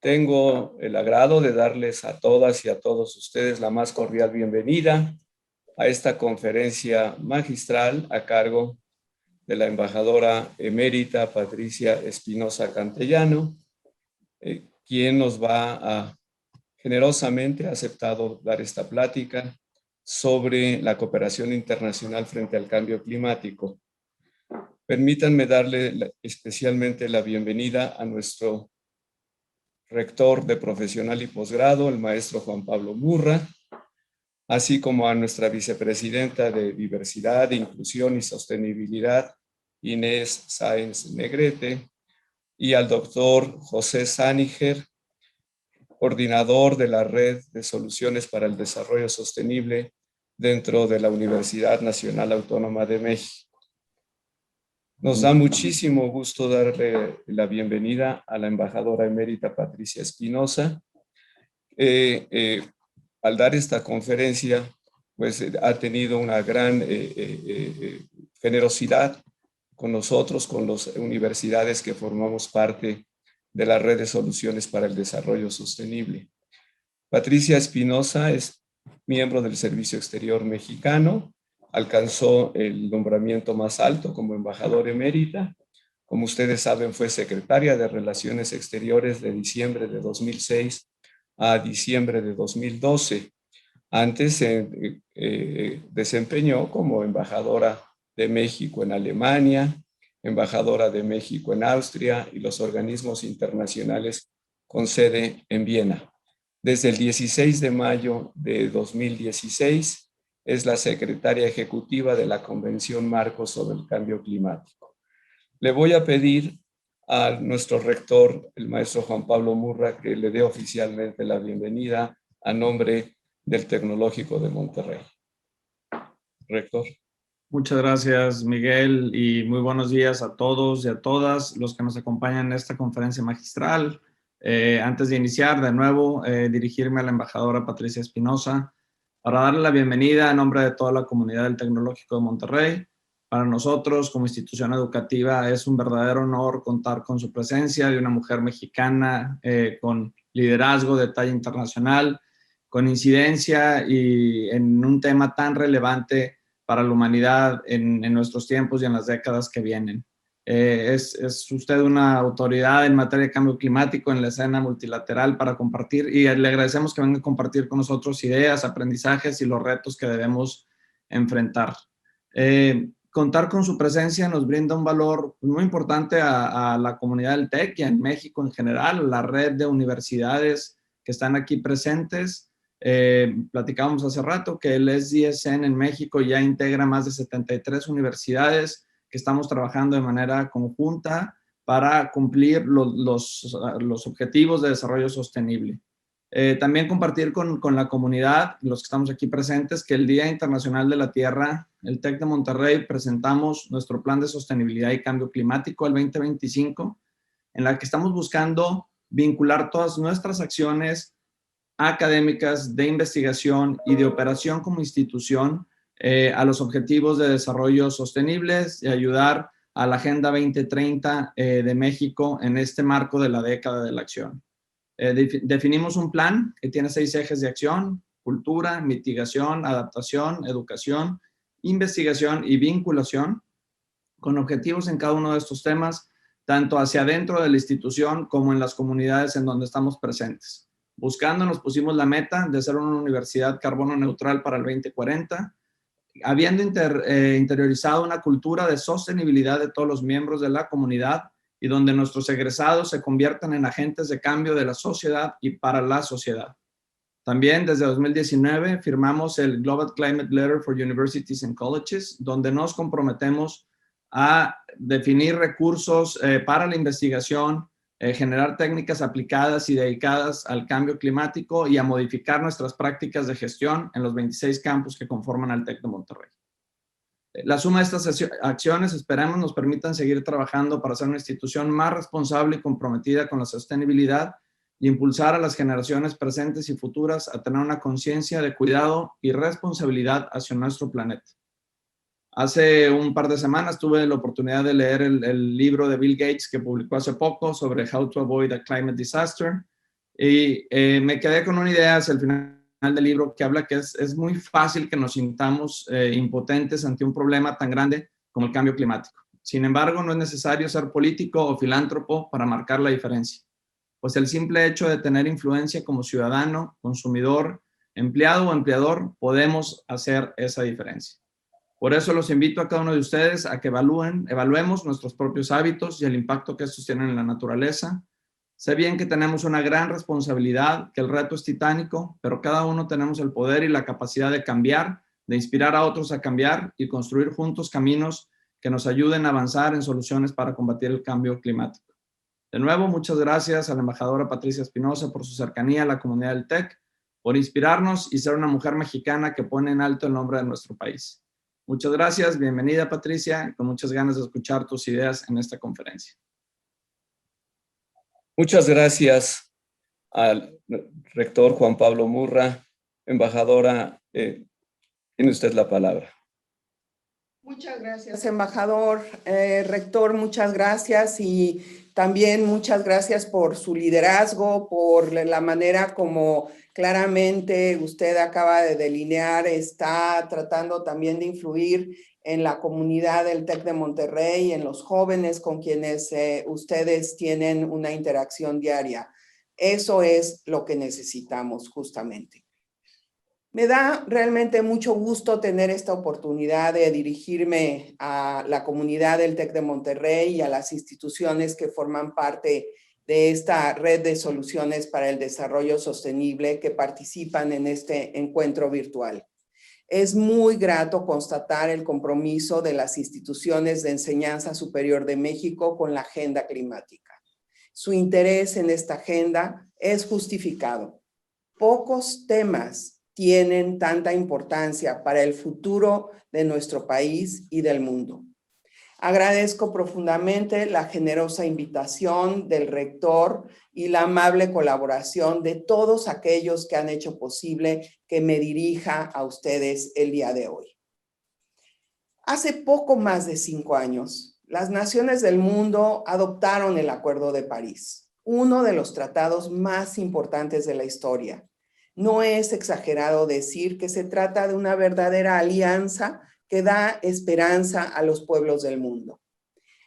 Tengo el agrado de darles a todas y a todos ustedes la más cordial bienvenida a esta conferencia magistral a cargo de la embajadora emérita Patricia Espinosa Cantellano, quien nos generosamente ha aceptado dar esta plática sobre la cooperación internacional frente al cambio climático. Permítanme darle especialmente la bienvenida a nuestro rector de profesional y posgrado, el maestro Juan Pablo Murra, así como a nuestra vicepresidenta de Diversidad, Inclusión y Sostenibilidad, Inés Sáenz Negrete, y al doctor José Sániger, coordinador de la Red de Soluciones para el Desarrollo Sostenible dentro de la Universidad Nacional Autónoma de México. Nos da muchísimo gusto darle la bienvenida a la embajadora emérita Patricia Espinosa. Al dar esta conferencia, pues ha tenido una gran generosidad con nosotros, con las universidades que formamos parte de la Red de Soluciones para el Desarrollo Sostenible. Patricia Espinosa es miembro del Servicio Exterior Mexicano, alcanzó el nombramiento más alto como embajadora emérita. Como ustedes saben, fue secretaria de Relaciones Exteriores de diciembre de 2006 a diciembre de 2012. Antes se desempeñó como embajadora de México en Alemania, embajadora de México en Austria y los organismos internacionales con sede en Viena. Desde el 16 de mayo de 2016 es la secretaria ejecutiva de la Convención Marco sobre el Cambio Climático. Le voy a pedir a nuestro rector, el maestro Juan Pablo Murra, que le dé oficialmente la bienvenida a nombre del Tecnológico de Monterrey. Rector. Muchas gracias, Miguel, y muy buenos días a todos y a todas los que nos acompañan en esta conferencia magistral. Antes de iniciar, de nuevo, dirigirme a la embajadora Patricia Espinosa para darle la bienvenida en nombre de toda la comunidad del Tecnológico de Monterrey. Para nosotros, como institución educativa, es un verdadero honor contar con su presencia de una mujer mexicana con liderazgo de talla internacional, con incidencia y en un tema tan relevante para la humanidad en nuestros tiempos y en las décadas que vienen. Es usted una autoridad en materia de cambio climático en la escena multilateral para compartir, y le agradecemos que venga a compartir con nosotros ideas, aprendizajes y los retos que debemos enfrentar. Contar con su presencia nos brinda un valor muy importante a la comunidad del TEC y en México en general, la red de universidades que están aquí presentes. Platicábamos hace rato que el SDSN en México ya integra más de 73 universidades que estamos trabajando de manera conjunta para cumplir los objetivos de desarrollo sostenible. También compartir con la comunidad, los que estamos aquí presentes, que el Día Internacional de la Tierra, el TEC de Monterrey, presentamos nuestro Plan de Sostenibilidad y Cambio Climático al 2025, en la que estamos buscando vincular todas nuestras acciones académicas, de investigación y de operación como institución a los objetivos de desarrollo sostenibles y ayudar a la Agenda 2030 de México en este marco de la década de la acción. Definimos un plan que tiene 6 ejes de acción: cultura, mitigación, adaptación, educación, investigación y vinculación, con objetivos en cada uno de estos temas, tanto hacia adentro de la institución como en las comunidades en donde estamos presentes. Buscando, nos pusimos la meta de ser una universidad carbono neutral para el 2040, habiendo interiorizado una cultura de sostenibilidad de todos los miembros de la comunidad y donde nuestros egresados se conviertan en agentes de cambio de la sociedad y para la sociedad. También desde 2019 firmamos el Global Climate Letter for Universities and Colleges, donde nos comprometemos a definir recursos para la investigación, generar técnicas aplicadas y dedicadas al cambio climático y a modificar nuestras prácticas de gestión en los 26 campus que conforman al TEC de Monterrey. La suma de estas acciones esperamos nos permitan seguir trabajando para ser una institución más responsable y comprometida con la sostenibilidad y impulsar a las generaciones presentes y futuras a tener una conciencia de cuidado y responsabilidad hacia nuestro planeta. Hace un par de semanas tuve la oportunidad de leer el libro de Bill Gates que publicó hace poco sobre How to Avoid a Climate Disaster, Y me quedé con una idea hacia el final del libro que habla que es muy fácil que nos sintamos impotentes ante un problema tan grande como el cambio climático. Sin embargo, no es necesario ser político o filántropo para marcar la diferencia, pues el simple hecho de tener influencia como ciudadano, consumidor, empleado o empleador, podemos hacer esa diferencia. Por eso los invito a cada uno de ustedes a que evaluemos nuestros propios hábitos y el impacto que estos tienen en la naturaleza. Sé bien que tenemos una gran responsabilidad, que el reto es titánico, pero cada uno tenemos el poder y la capacidad de cambiar, de inspirar a otros a cambiar y construir juntos caminos que nos ayuden a avanzar en soluciones para combatir el cambio climático. De nuevo, muchas gracias a la embajadora Patricia Espinosa por su cercanía a la comunidad del TEC, por inspirarnos y ser una mujer mexicana que pone en alto el nombre de nuestro país. Muchas gracias, bienvenida Patricia, con muchas ganas de escuchar tus ideas en esta conferencia. Muchas gracias al rector Juan Pablo Murra. Embajadora, tiene usted la palabra. Muchas gracias, embajador. Rector, muchas gracias y también muchas gracias por su liderazgo, por la manera como claramente usted acaba de delinear, está tratando también de influir en la comunidad del TEC de Monterrey, en los jóvenes con quienes ustedes tienen una interacción diaria. Eso es lo que necesitamos justamente. Me da realmente mucho gusto tener esta oportunidad de dirigirme a la comunidad del TEC de Monterrey y a las instituciones que forman parte de esta red de soluciones para el desarrollo sostenible que participan en este encuentro virtual. Es muy grato constatar el compromiso de las instituciones de enseñanza superior de México con la agenda climática. Su interés en esta agenda es justificado. Pocos temas tienen tanta importancia para el futuro de nuestro país y del mundo. Agradezco profundamente la generosa invitación del rector y la amable colaboración de todos aquellos que han hecho posible que me dirija a ustedes el día de hoy. Hace poco más de 5 años, las naciones del mundo adoptaron el Acuerdo de París, uno de los tratados más importantes de la historia. No es exagerado decir que se trata de una verdadera alianza que da esperanza a los pueblos del mundo.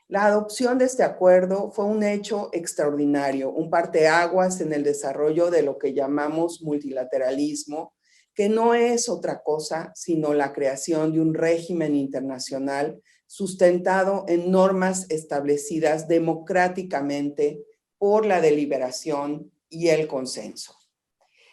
La adopción de este acuerdo fue un hecho extraordinario, un parteaguas en el desarrollo de lo que llamamos multilateralismo, que no es otra cosa sino la creación de un régimen internacional sustentado en normas establecidas democráticamente por la deliberación y el consenso.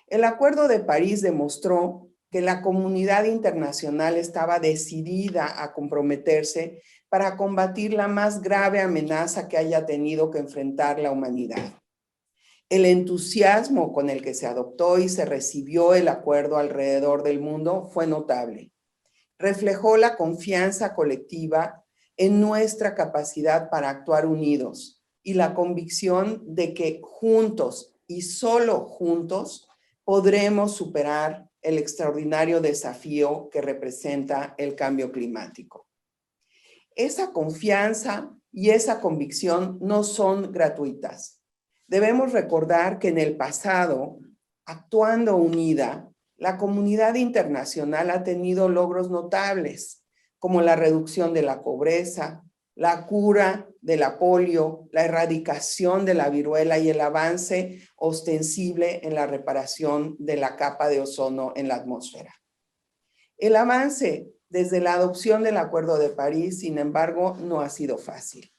El Acuerdo de París demostró que la comunidad internacional estaba decidida a comprometerse para combatir la más grave amenaza que haya tenido que enfrentar la humanidad. El entusiasmo con el que se adoptó y se recibió el acuerdo alrededor del mundo fue notable. Reflejó la confianza colectiva en nuestra capacidad para actuar unidos y la convicción de que juntos y solo juntos podremos superar el extraordinario desafío que representa el cambio climático. Esa confianza y esa convicción no son gratuitas. Debemos recordar que en el pasado, actuando unida, la comunidad internacional ha tenido logros notables, como la reducción de la pobreza, la cura de la polio, la erradicación de la viruela y el avance ostensible en la reparación de la capa de ozono en la atmósfera. El avance desde la adopción del Acuerdo de París, sin embargo, no ha sido fácil.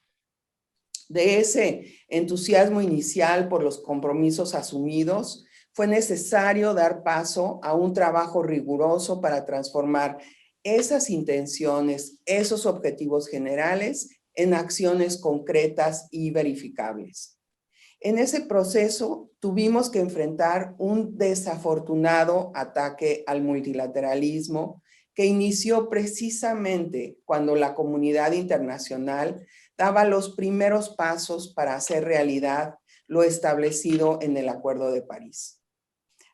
De ese entusiasmo inicial por los compromisos asumidos, fue necesario dar paso a un trabajo riguroso para transformar esas intenciones, esos objetivos generales en acciones concretas y verificables. En ese proceso tuvimos que enfrentar un desafortunado ataque al multilateralismo que inició precisamente cuando la comunidad internacional daba los primeros pasos para hacer realidad lo establecido en el Acuerdo de París.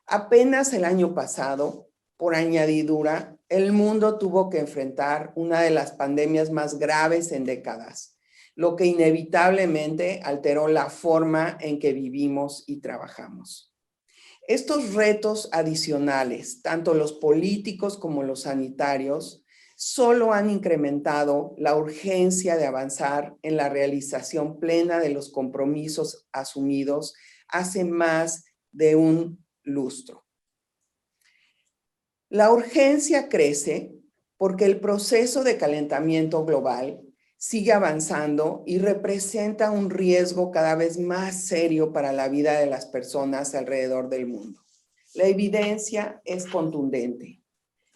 Apenas el año pasado, por añadidura, el mundo tuvo que enfrentar una de las pandemias más graves en décadas, lo que inevitablemente alteró la forma en que vivimos y trabajamos. Estos retos adicionales, tanto los políticos como los sanitarios, solo han incrementado la urgencia de avanzar en la realización plena de los compromisos asumidos hace más de un lustro. La urgencia crece porque el proceso de calentamiento global sigue avanzando y representa un riesgo cada vez más serio para la vida de las personas alrededor del mundo. La evidencia es contundente.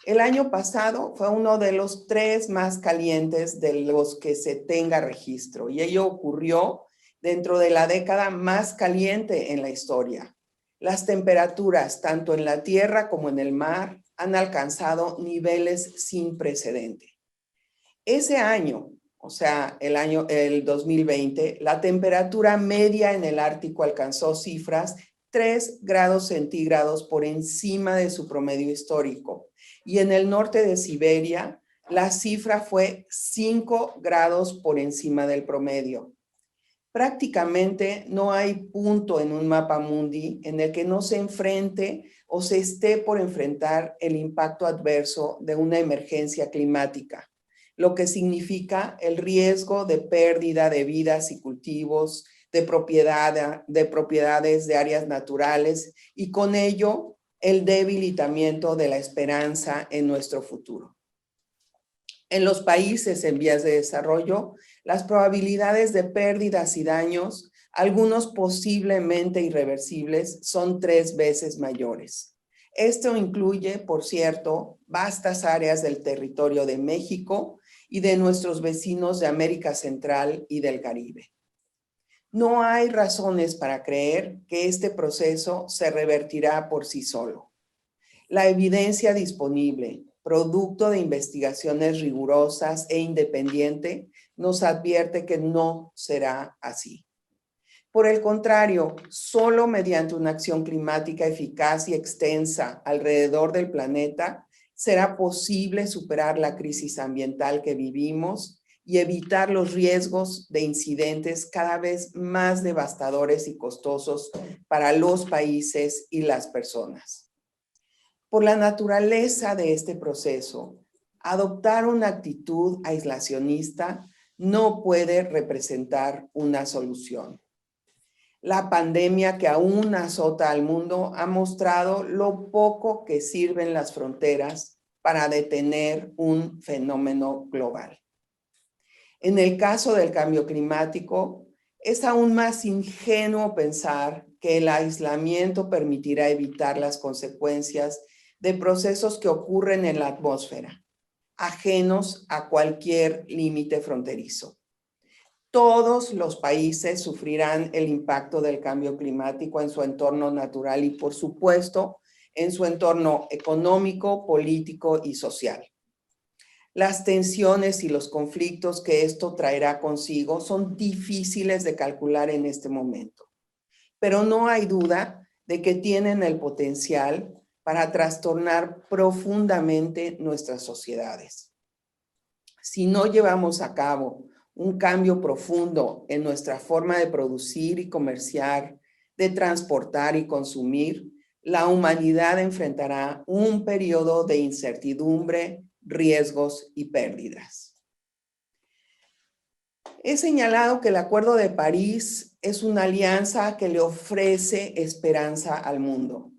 El año pasado fue uno de los 3 más calientes de los que se tenga registro, y ello ocurrió dentro de la década más caliente en la historia. Las temperaturas, tanto en la tierra como en el mar, han alcanzado niveles sin precedente. Ese año, o sea, el 2020, la temperatura media en el Ártico alcanzó cifras 3 grados centígrados por encima de su promedio histórico. Y en el norte de Siberia, la cifra fue 5 grados por encima del promedio. Prácticamente no hay punto en un mapa mundi en el que no se enfrente o se esté por enfrentar el impacto adverso de una emergencia climática, lo que significa el riesgo de pérdida de vidas y cultivos, de propiedades de áreas naturales y con ello el debilitamiento de la esperanza en nuestro futuro. En los países en vías de desarrollo, las probabilidades de pérdidas y daños, algunos posiblemente irreversibles, son 3 veces mayores. Esto incluye, por cierto, vastas áreas del territorio de México y de nuestros vecinos de América Central y del Caribe. No hay razones para creer que este proceso se revertirá por sí solo. La evidencia disponible, producto de investigaciones rigurosas e independiente, nos advierte que no será así. Por el contrario, solo mediante una acción climática eficaz y extensa alrededor del planeta será posible superar la crisis ambiental que vivimos y evitar los riesgos de incidentes cada vez más devastadores y costosos para los países y las personas. Por la naturaleza de este proceso, adoptar una actitud aislacionista no puede representar una solución. La pandemia que aún azota al mundo ha mostrado lo poco que sirven las fronteras para detener un fenómeno global. En el caso del cambio climático, es aún más ingenuo pensar que el aislamiento permitirá evitar las consecuencias de procesos que ocurren en la atmósfera, ajenos a cualquier límite fronterizo. Todos los países sufrirán el impacto del cambio climático en su entorno natural y, por supuesto, en su entorno económico, político y social. Las tensiones y los conflictos que esto traerá consigo son difíciles de calcular en este momento, pero no hay duda de que tienen el potencial para trastornar profundamente nuestras sociedades. Si no llevamos a cabo un cambio profundo en nuestra forma de producir y comerciar, de transportar y consumir, la humanidad enfrentará un periodo de incertidumbre, riesgos y pérdidas. He señalado que el Acuerdo de París es una alianza que le ofrece esperanza al mundo,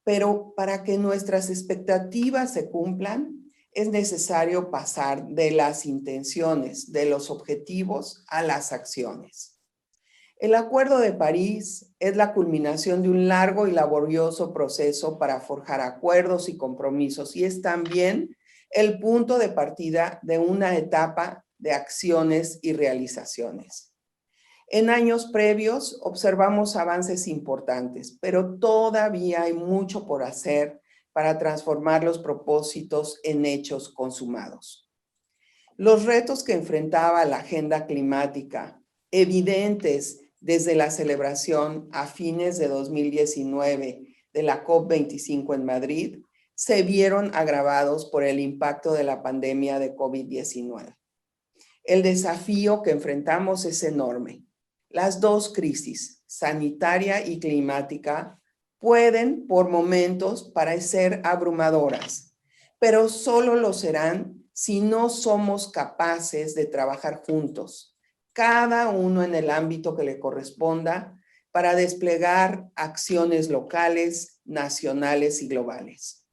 pero para que nuestras expectativas se cumplan, es necesario pasar de las intenciones, de los objetivos, a las acciones. El Acuerdo de París es la culminación de un largo y laborioso proceso para forjar acuerdos y compromisos y es también el punto de partida de una etapa de acciones y realizaciones. En años previos observamos avances importantes, pero todavía hay mucho por hacer para transformar los propósitos en hechos consumados. Los retos que enfrentaba la agenda climática, evidentes desde la celebración a fines de 2019 de la COP25 en Madrid, se vieron agravados por el impacto de la pandemia de COVID-19. El desafío que enfrentamos es enorme. Las dos crisis, sanitaria y climática, pueden por momentos parecer abrumadoras, pero solo lo serán si no somos capaces de trabajar juntos, cada uno en el ámbito que le corresponda, para desplegar acciones locales, nacionales y globales.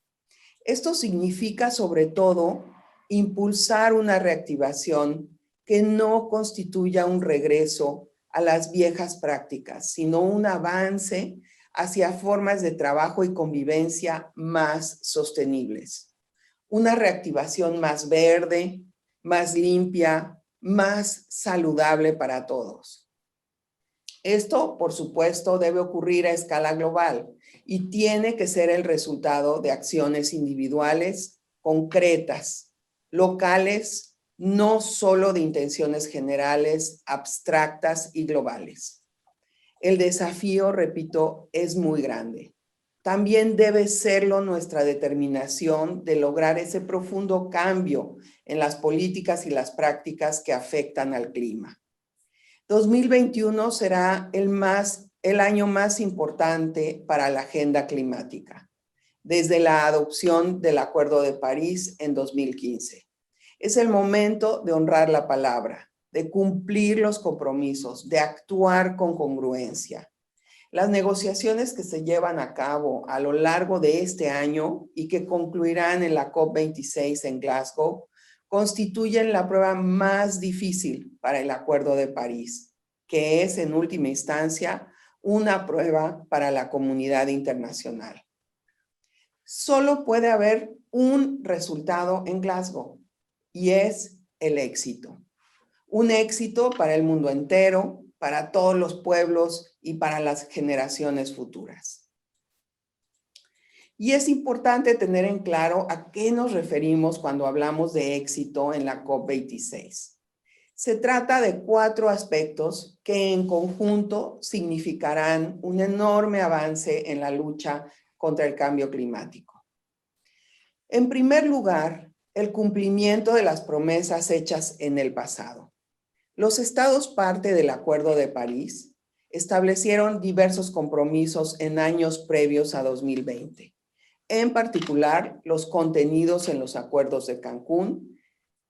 Esto significa, sobre todo, impulsar una reactivación que no constituya un regreso a las viejas prácticas, sino un avance hacia formas de trabajo y convivencia más sostenibles. Una reactivación más verde, más limpia, más saludable para todos. Esto, por supuesto, debe ocurrir a escala global y tiene que ser el resultado de acciones individuales, concretas, locales, no solo de intenciones generales, abstractas y globales. El desafío, repito, es muy grande. También debe serlo nuestra determinación de lograr ese profundo cambio en las políticas y las prácticas que afectan al clima. 2021 será el año más importante para la agenda climática, desde la adopción del Acuerdo de París en 2015. Es el momento de honrar la palabra, de cumplir los compromisos, de actuar con congruencia. Las negociaciones que se llevan a cabo a lo largo de este año y que concluirán en la COP26 en Glasgow constituyen la prueba más difícil para el Acuerdo de París, que es en última instancia una prueba para la comunidad internacional. Solo puede haber un resultado en Glasgow y es el éxito. Un éxito para el mundo entero, para todos los pueblos y para las generaciones futuras. Y es importante tener en claro a qué nos referimos cuando hablamos de éxito en la COP26. Se trata de 4 aspectos que en conjunto significarán un enorme avance en la lucha contra el cambio climático. En primer lugar, el cumplimiento de las promesas hechas en el pasado. Los estados parte del Acuerdo de París establecieron diversos compromisos en años previos a 2020. En particular, los contenidos en los acuerdos de Cancún,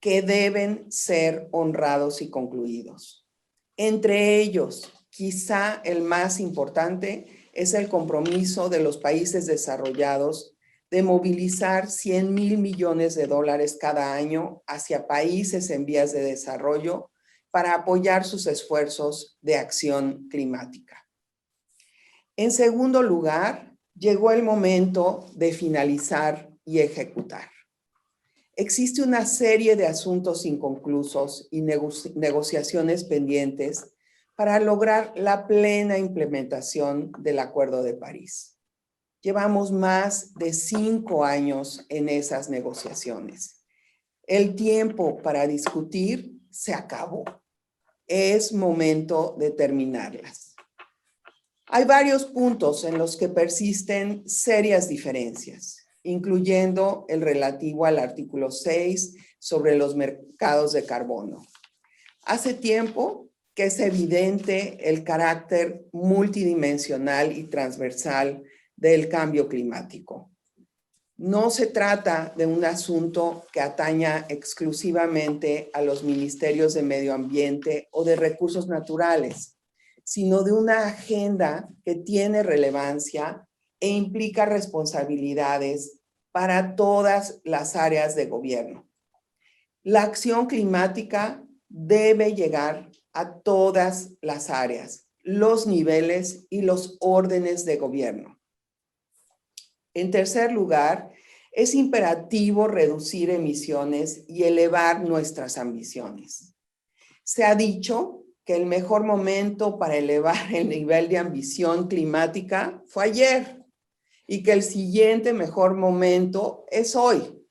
que deben ser honrados y concluidos. Entre ellos, quizá el más importante es el compromiso de los países desarrollados de movilizar $100,000 millones cada año hacia países en vías de desarrollo para apoyar sus esfuerzos de acción climática. En segundo lugar, llegó el momento de finalizar y ejecutar. Existe una serie de asuntos inconclusos y negociaciones pendientes para lograr la plena implementación del Acuerdo de París. Llevamos más de 5 años en esas negociaciones. El tiempo para discutir se acabó. Es momento de terminarlas. Hay varios puntos en los que persisten serias diferencias, incluyendo el relativo al artículo 6 sobre los mercados de carbono. Hace tiempo que es evidente el carácter multidimensional y transversal del cambio climático. No se trata de un asunto que ataña exclusivamente a los ministerios de Medio Ambiente o de Recursos Naturales, sino de una agenda que tiene relevancia e implica responsabilidades para todas las áreas de gobierno. La acción climática debe llegar a todas las áreas, los niveles y los órdenes de gobierno. En tercer lugar, es imperativo reducir emisiones y elevar nuestras ambiciones. Se ha dicho que el mejor momento para elevar el nivel de ambición climática fue ayer y que el siguiente mejor momento es hoy.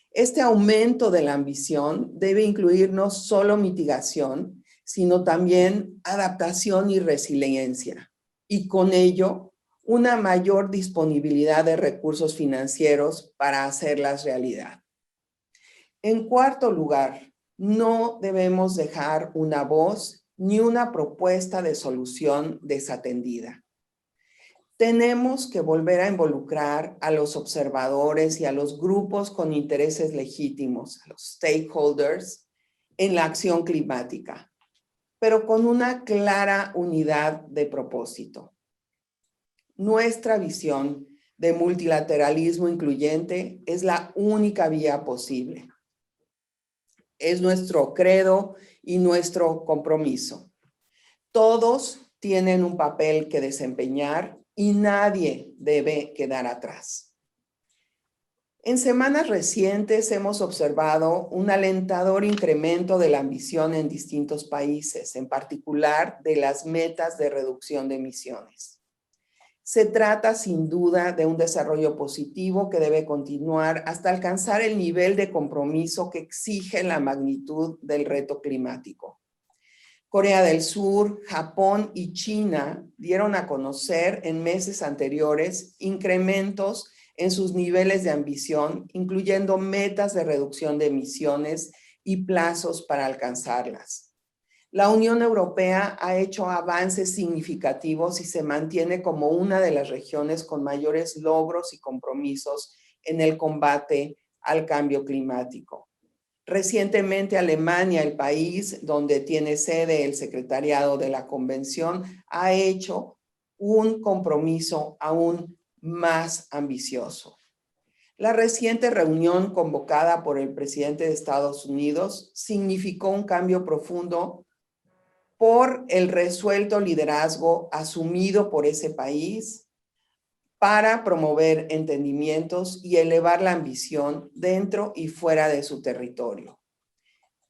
Este aumento de la ambición debe incluir no solo mitigación, sino también adaptación y resiliencia, y con ello una mayor disponibilidad de recursos financieros para hacerlas realidad. En cuarto lugar, no debemos dejar una voz ni una propuesta de solución desatendida. Tenemos que volver a involucrar a los observadores y a los grupos con intereses legítimos, a los stakeholders, en la acción climática, pero con una clara unidad de propósito. Nuestra visión de multilateralismo incluyente es la única vía posible. Es nuestro credo y nuestro compromiso. Todos tienen un papel que desempeñar y nadie debe quedar atrás. En semanas recientes hemos observado un alentador incremento de la ambición en distintos países, en particular de las metas de reducción de emisiones. Se trata sin duda de un desarrollo positivo que debe continuar hasta alcanzar el nivel de compromiso que exige la magnitud del reto climático. Corea del Sur, Japón y China dieron a conocer en meses anteriores incrementos en sus niveles de ambición, incluyendo metas de reducción de emisiones y plazos para alcanzarlas. La Unión Europea ha hecho avances significativos y se mantiene como una de las regiones con mayores logros y compromisos en el combate al cambio climático. Recientemente Alemania, el país donde tiene sede el secretariado de la Convención, ha hecho un compromiso aún más ambicioso. La reciente reunión convocada por el presidente de Estados Unidos significó un cambio profundo por el resuelto liderazgo asumido por ese país para promover entendimientos y elevar la ambición dentro y fuera de su territorio.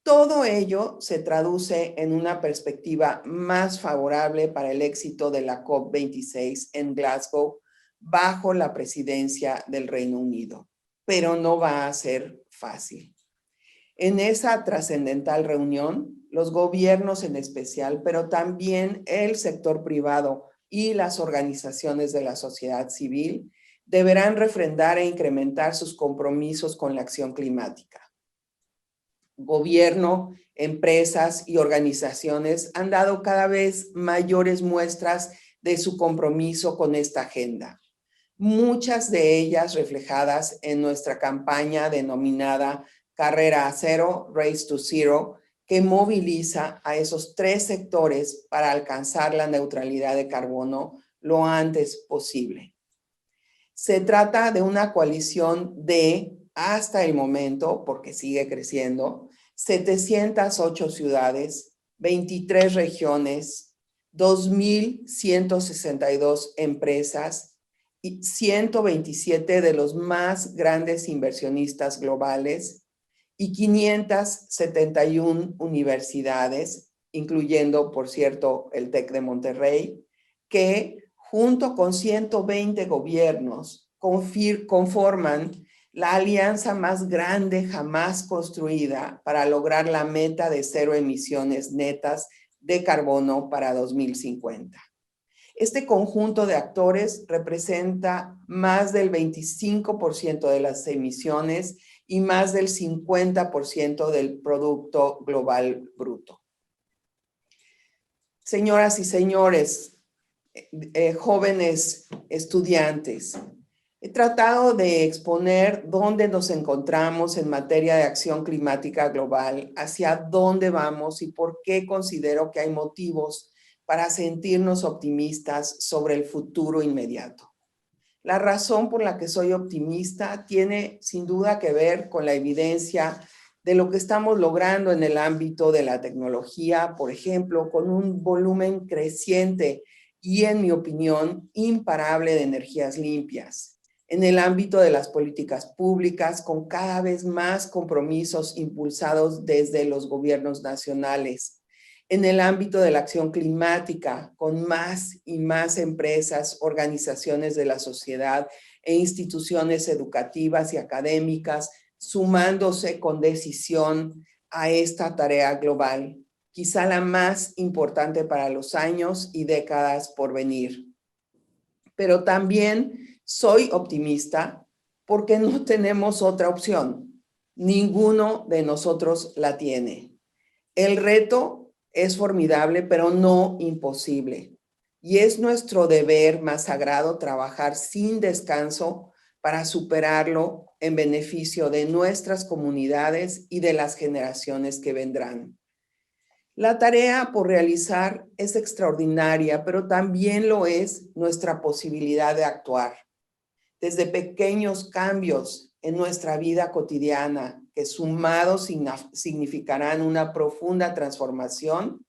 Todo ello se traduce en una perspectiva más favorable para el éxito de la COP26 en Glasgow bajo la presidencia del Reino Unido, pero no va a ser fácil. En esa trascendental reunión, los gobiernos en especial, pero también el sector privado y las organizaciones de la sociedad civil deberán refrendar e incrementar sus compromisos con la acción climática. Gobierno, empresas y organizaciones han dado cada vez mayores muestras de su compromiso con esta agenda. Muchas de ellas reflejadas en nuestra campaña denominada Carrera a Cero, Race to Zero, que moviliza a esos 3 sectores para alcanzar la neutralidad de carbono lo antes posible. Se trata de una coalición de, hasta el momento, porque sigue creciendo, 708 ciudades, 23 regiones, 2.162 empresas y 127 de los más grandes inversionistas globales y 571 universidades, incluyendo, por cierto, el TEC de Monterrey, que junto con 120 gobiernos conforman la alianza más grande jamás construida para lograr la meta de 0 emisiones netas de carbono para 2050. Este conjunto de actores representa más del 25% de las emisiones y más del 50% del Producto Global Bruto. Señoras y señores, jóvenes estudiantes, he tratado de exponer dónde nos encontramos en materia de acción climática global, hacia dónde vamos y por qué considero que hay motivos para sentirnos optimistas sobre el futuro inmediato. La razón por la que soy optimista tiene sin duda que ver con la evidencia de lo que estamos logrando en el ámbito de la tecnología, por ejemplo, con un volumen creciente y, en mi opinión, imparable de energías limpias. En el ámbito de las políticas públicas, con cada vez más compromisos impulsados desde los gobiernos nacionales. En el ámbito de la acción climática, con más y más empresas, organizaciones de la sociedad e instituciones educativas y académicas sumándose con decisión a esta tarea global, quizá la más importante para los años y décadas por venir. Pero también soy optimista porque no tenemos otra opción. Ninguno de nosotros la tiene. El reto es formidable, pero no imposible. y es nuestro deber más sagrado trabajar sin descanso para superarlo en beneficio de nuestras comunidades y de las generaciones que vendrán. La tarea por realizar es extraordinaria, pero también lo es nuestra posibilidad de actuar. Desde pequeños cambios en nuestra vida cotidiana, que sumados significarán una profunda transformación,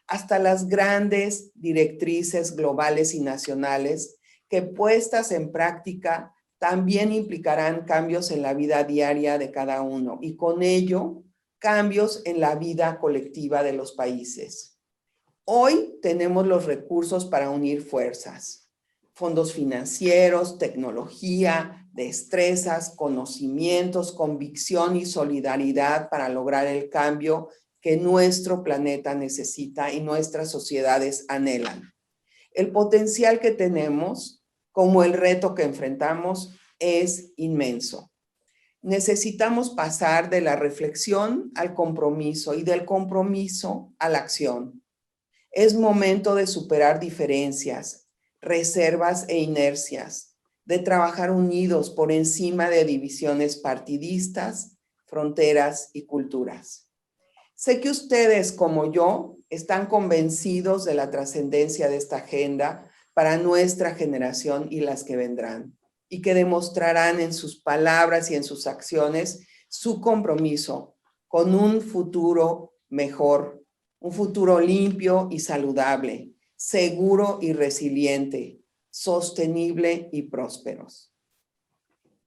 hasta las grandes directrices globales y nacionales que puestas en práctica también implicarán cambios en la vida diaria de cada uno y con ello cambios en la vida colectiva de los países. Hoy tenemos los recursos para unir fuerzas, fondos financieros, tecnología, destrezas, conocimientos, convicción y solidaridad para lograr el cambio que nuestro planeta necesita y nuestras sociedades anhelan. El potencial que tenemos, como el reto que enfrentamos, es inmenso. Necesitamos pasar de la reflexión al compromiso y del compromiso a la acción. Es momento de superar diferencias, reservas e inercias, de trabajar unidos por encima de divisiones partidistas, fronteras y culturas. Sé que ustedes, como yo, están convencidos de la trascendencia de esta agenda para nuestra generación y las que vendrán, y que demostrarán en sus palabras y en sus acciones su compromiso con un futuro mejor, un futuro limpio y saludable, seguro y resiliente, sostenible y próspero.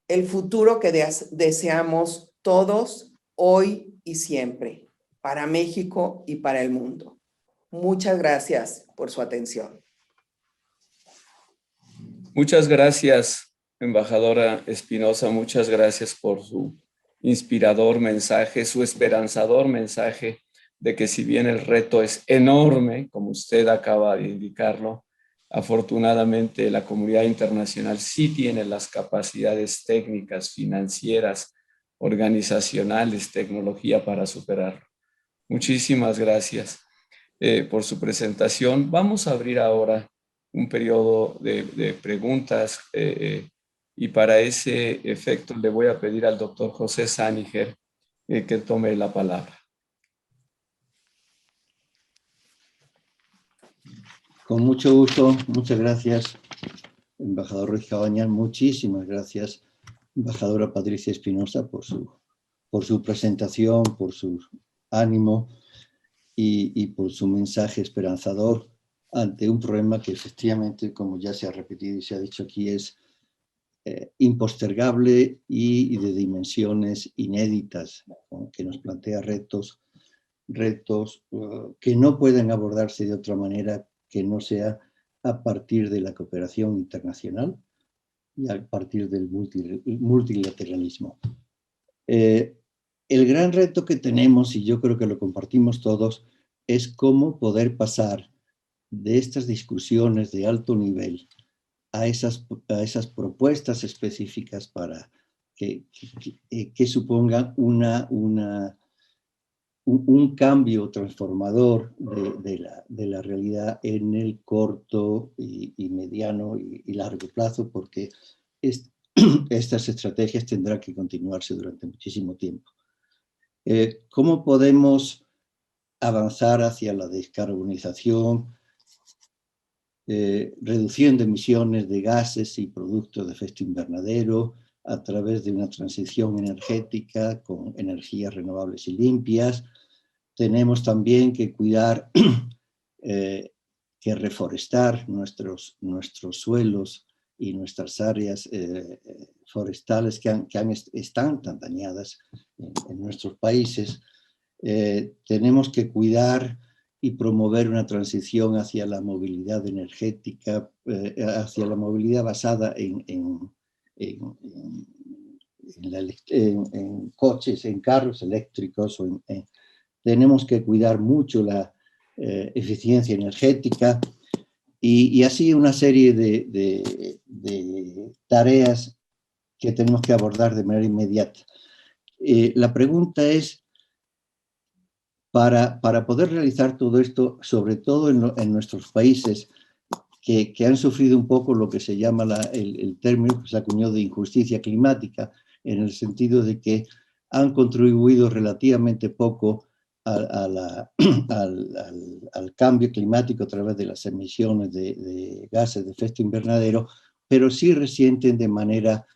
El futuro que deseamos todos, hoy y siempre, para México y para el mundo. Muchas gracias por su atención. Muchas gracias, embajadora Espinosa. Muchas gracias por su inspirador mensaje, su esperanzador mensaje de que si bien el reto es enorme, como usted acaba de indicarlo, afortunadamente la comunidad internacional sí tiene las capacidades técnicas, financieras, organizacionales, tecnología para superarlo. Muchísimas gracias por su presentación. Vamos a abrir ahora un periodo de preguntas y para ese efecto le voy a pedir al doctor José Sániger que tome la palabra. Con mucho gusto, muchas gracias, embajador Ruiz Cabañas, muchísimas gracias, embajadora Patricia Espinosa, por su presentación, por su ánimo y por su mensaje esperanzador ante un problema que efectivamente, como ya se ha repetido y se ha dicho aquí, es impostergable y de dimensiones inéditas, que nos plantea retos que no pueden abordarse de otra manera que no sea a partir de la cooperación internacional y a partir del multilateralismo. El gran reto que tenemos, y yo creo que lo compartimos todos, es cómo poder pasar de estas discusiones de alto nivel a esas propuestas específicas para que supongan un cambio transformador de la realidad en el corto y mediano y largo plazo, porque estas estrategias tendrán que continuarse durante muchísimo tiempo. ¿Cómo podemos avanzar hacia la descarbonización, reducción de emisiones de gases y productos de efecto invernadero a través de una transición energética con energías renovables y limpias? Tenemos también que cuidar, que reforestar nuestros suelos y nuestras áreas forestales que están tan dañadas en nuestros países. Tenemos que cuidar y promover una transición hacia la movilidad energética, hacia la movilidad basada en coches, en carros eléctricos. Tenemos que cuidar mucho la eficiencia energética y así una serie de tareas que tenemos que abordar de manera inmediata. La pregunta es, para poder realizar todo esto, sobre todo en nuestros países, que han sufrido un poco lo que se llama el término que se acuñó de injusticia climática, en el sentido de que han contribuido relativamente poco al cambio climático a través de las emisiones de gases de efecto invernadero, pero sí resienten de manera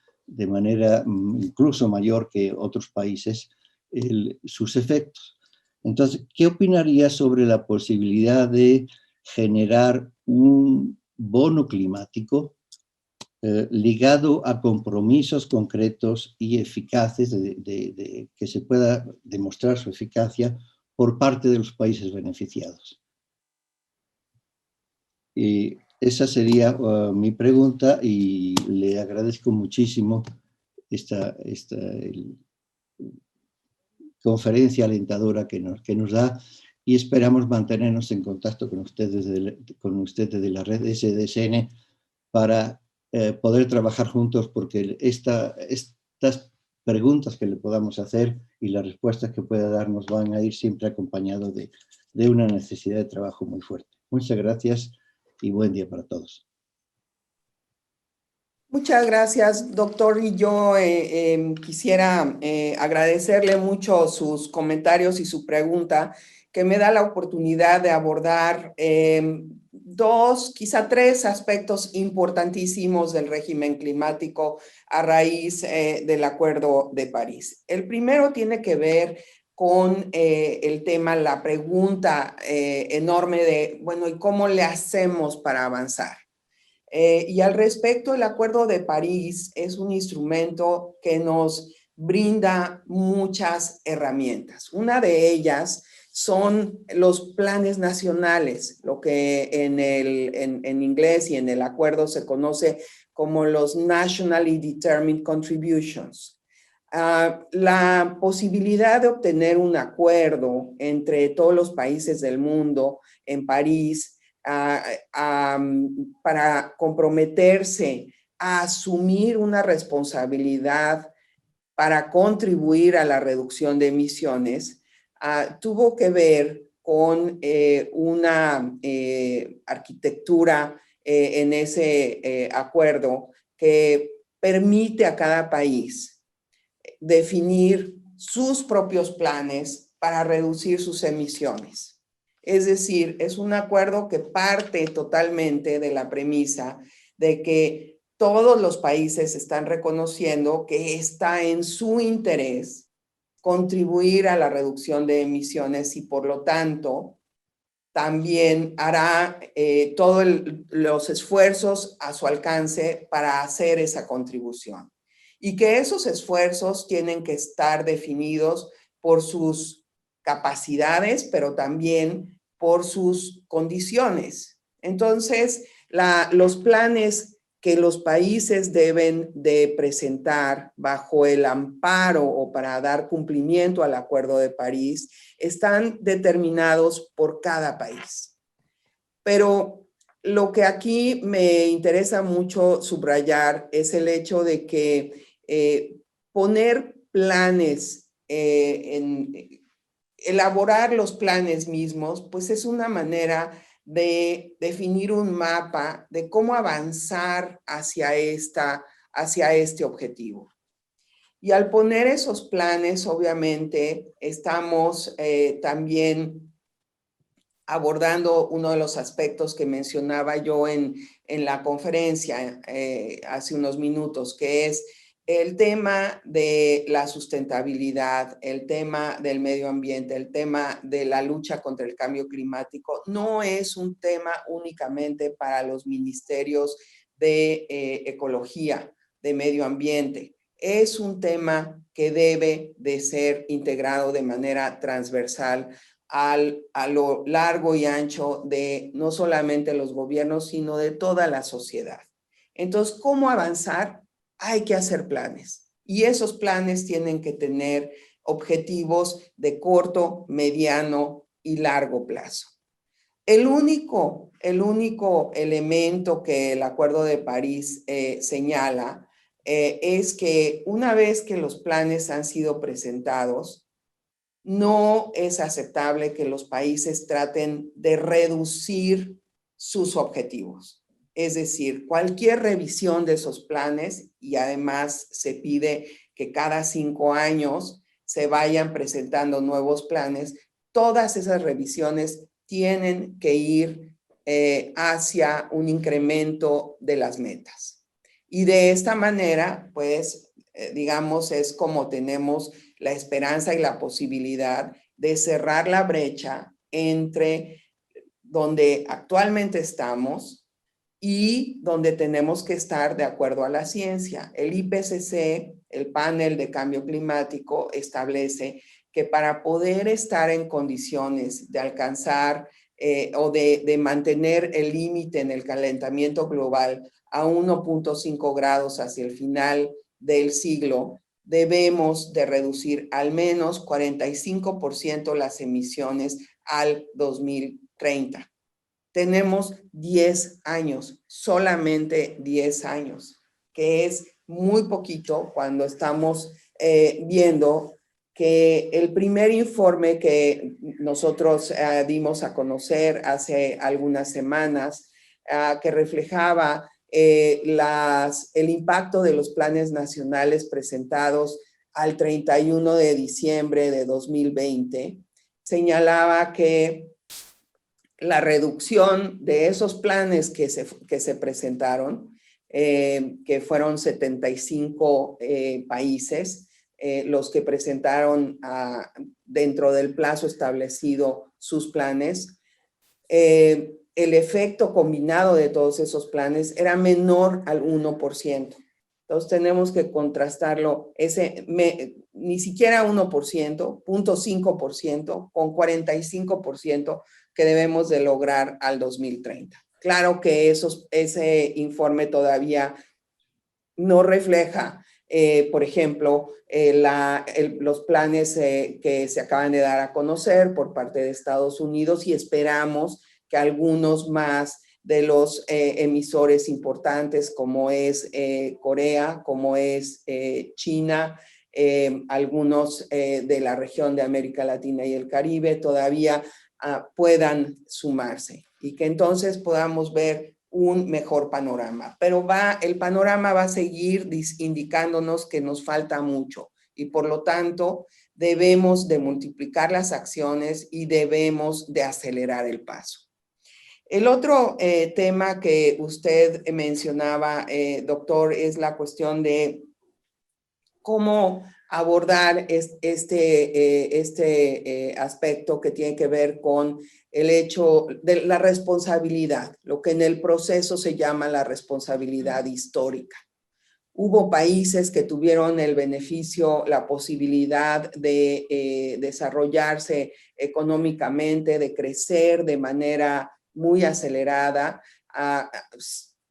incluso mayor que otros países sus efectos. Entonces, ¿qué opinaría sobre la posibilidad de generar un bono climático ligado a compromisos concretos y eficaces que se pueda demostrar su eficacia por parte de los países beneficiados? Y esa sería mi pregunta, y le agradezco muchísimo esta conferencia alentadora que nos da, y esperamos mantenernos en contacto con ustedes de la red SDSN para poder trabajar juntos, porque estas preguntas que le podamos hacer y las respuestas que pueda darnos van a ir siempre acompañados de una necesidad de trabajo muy fuerte. Muchas gracias y buen día para todos. Muchas gracias, doctor. Y yo quisiera agradecerle mucho sus comentarios y su pregunta, que me da la oportunidad de abordar dos, quizá tres aspectos importantísimos del régimen climático a raíz del Acuerdo de París. El primero tiene que ver con el tema, la pregunta enorme de, bueno, ¿y cómo le hacemos para avanzar? Y al respecto, el Acuerdo de París es un instrumento que nos brinda muchas herramientas. Una de ellas son los planes nacionales, lo que en inglés y en el acuerdo se conoce como los Nationally Determined Contributions. La posibilidad de obtener un acuerdo entre todos los países del mundo en París para comprometerse a asumir una responsabilidad para contribuir a la reducción de emisiones, tuvo que ver con una arquitectura en ese acuerdo que permite a cada país definir sus propios planes para reducir sus emisiones. Es decir, es un acuerdo que parte totalmente de la premisa de que todos los países están reconociendo que está en su interés contribuir a la reducción de emisiones, y por lo tanto también hará todos los esfuerzos a su alcance para hacer esa contribución. Y que esos esfuerzos tienen que estar definidos por sus capacidades, pero también por sus condiciones. Entonces, los planes que los países deben de presentar bajo el amparo o para dar cumplimiento al Acuerdo de París están determinados por cada país. Pero lo que aquí me interesa mucho subrayar es el hecho de que poner planes, elaborar los planes mismos, pues es una manera de definir un mapa de cómo avanzar hacia este objetivo. Y al poner esos planes, obviamente, estamos también abordando uno de los aspectos que mencionaba yo en la conferencia hace unos minutos, que es el tema de la sustentabilidad, el tema del medio ambiente, el tema de la lucha contra el cambio climático. No es un tema únicamente para los ministerios de ecología, de medio ambiente. Es un tema que debe de ser integrado de manera transversal a lo largo y ancho de no solamente los gobiernos, sino de toda la sociedad. Entonces, ¿cómo avanzar? Hay que hacer planes, y esos planes tienen que tener objetivos de corto, mediano y largo plazo. El único elemento que el Acuerdo de París señala es que una vez que los planes han sido presentados, no es aceptable que los países traten de reducir sus objetivos. Es decir, cualquier revisión de esos planes, y además se pide que cada 5 años se vayan presentando nuevos planes, todas esas revisiones tienen que ir hacia un incremento de las metas. Y de esta manera, pues, digamos, es como tenemos la esperanza y la posibilidad de cerrar la brecha entre donde actualmente estamos y donde tenemos que estar de acuerdo a la ciencia. El IPCC, el panel de cambio climático, establece que para poder estar en condiciones de alcanzar o de mantener el límite en el calentamiento global a 1.5 grados hacia el final del siglo, debemos de reducir al menos 45% las emisiones al 2030. Tenemos 10 años, solamente 10 años, que es muy poquito cuando estamos viendo que el primer informe que nosotros dimos a conocer hace algunas semanas, que reflejaba el impacto de los planes nacionales presentados al 31 de diciembre de 2020, señalaba que la reducción de esos planes que se presentaron, que fueron 75 países, los que presentaron dentro del plazo establecido sus planes, el efecto combinado de todos esos planes era menor al 1%. Entonces tenemos que contrastarlo, ni siquiera 1%, 0.5%, con 45% que debemos de lograr al 2030. Claro que ese informe todavía no refleja, por ejemplo, los planes que se acaban de dar a conocer por parte de Estados Unidos, y esperamos que algunos más de los emisores importantes, como es Corea, como es China, algunos de la región de América Latina y el Caribe, todavía puedan sumarse, y que entonces podamos ver un mejor panorama. Pero el panorama va a seguir indicándonos que nos falta mucho, y por lo tanto debemos de multiplicar las acciones y debemos de acelerar el paso. El otro tema que usted mencionaba, doctor, es la cuestión de cómo abordar este aspecto que tiene que ver con el hecho de la responsabilidad, lo que en el proceso se llama la responsabilidad histórica. Hubo países que tuvieron el beneficio, la posibilidad de desarrollarse económicamente, de crecer de manera muy acelerada,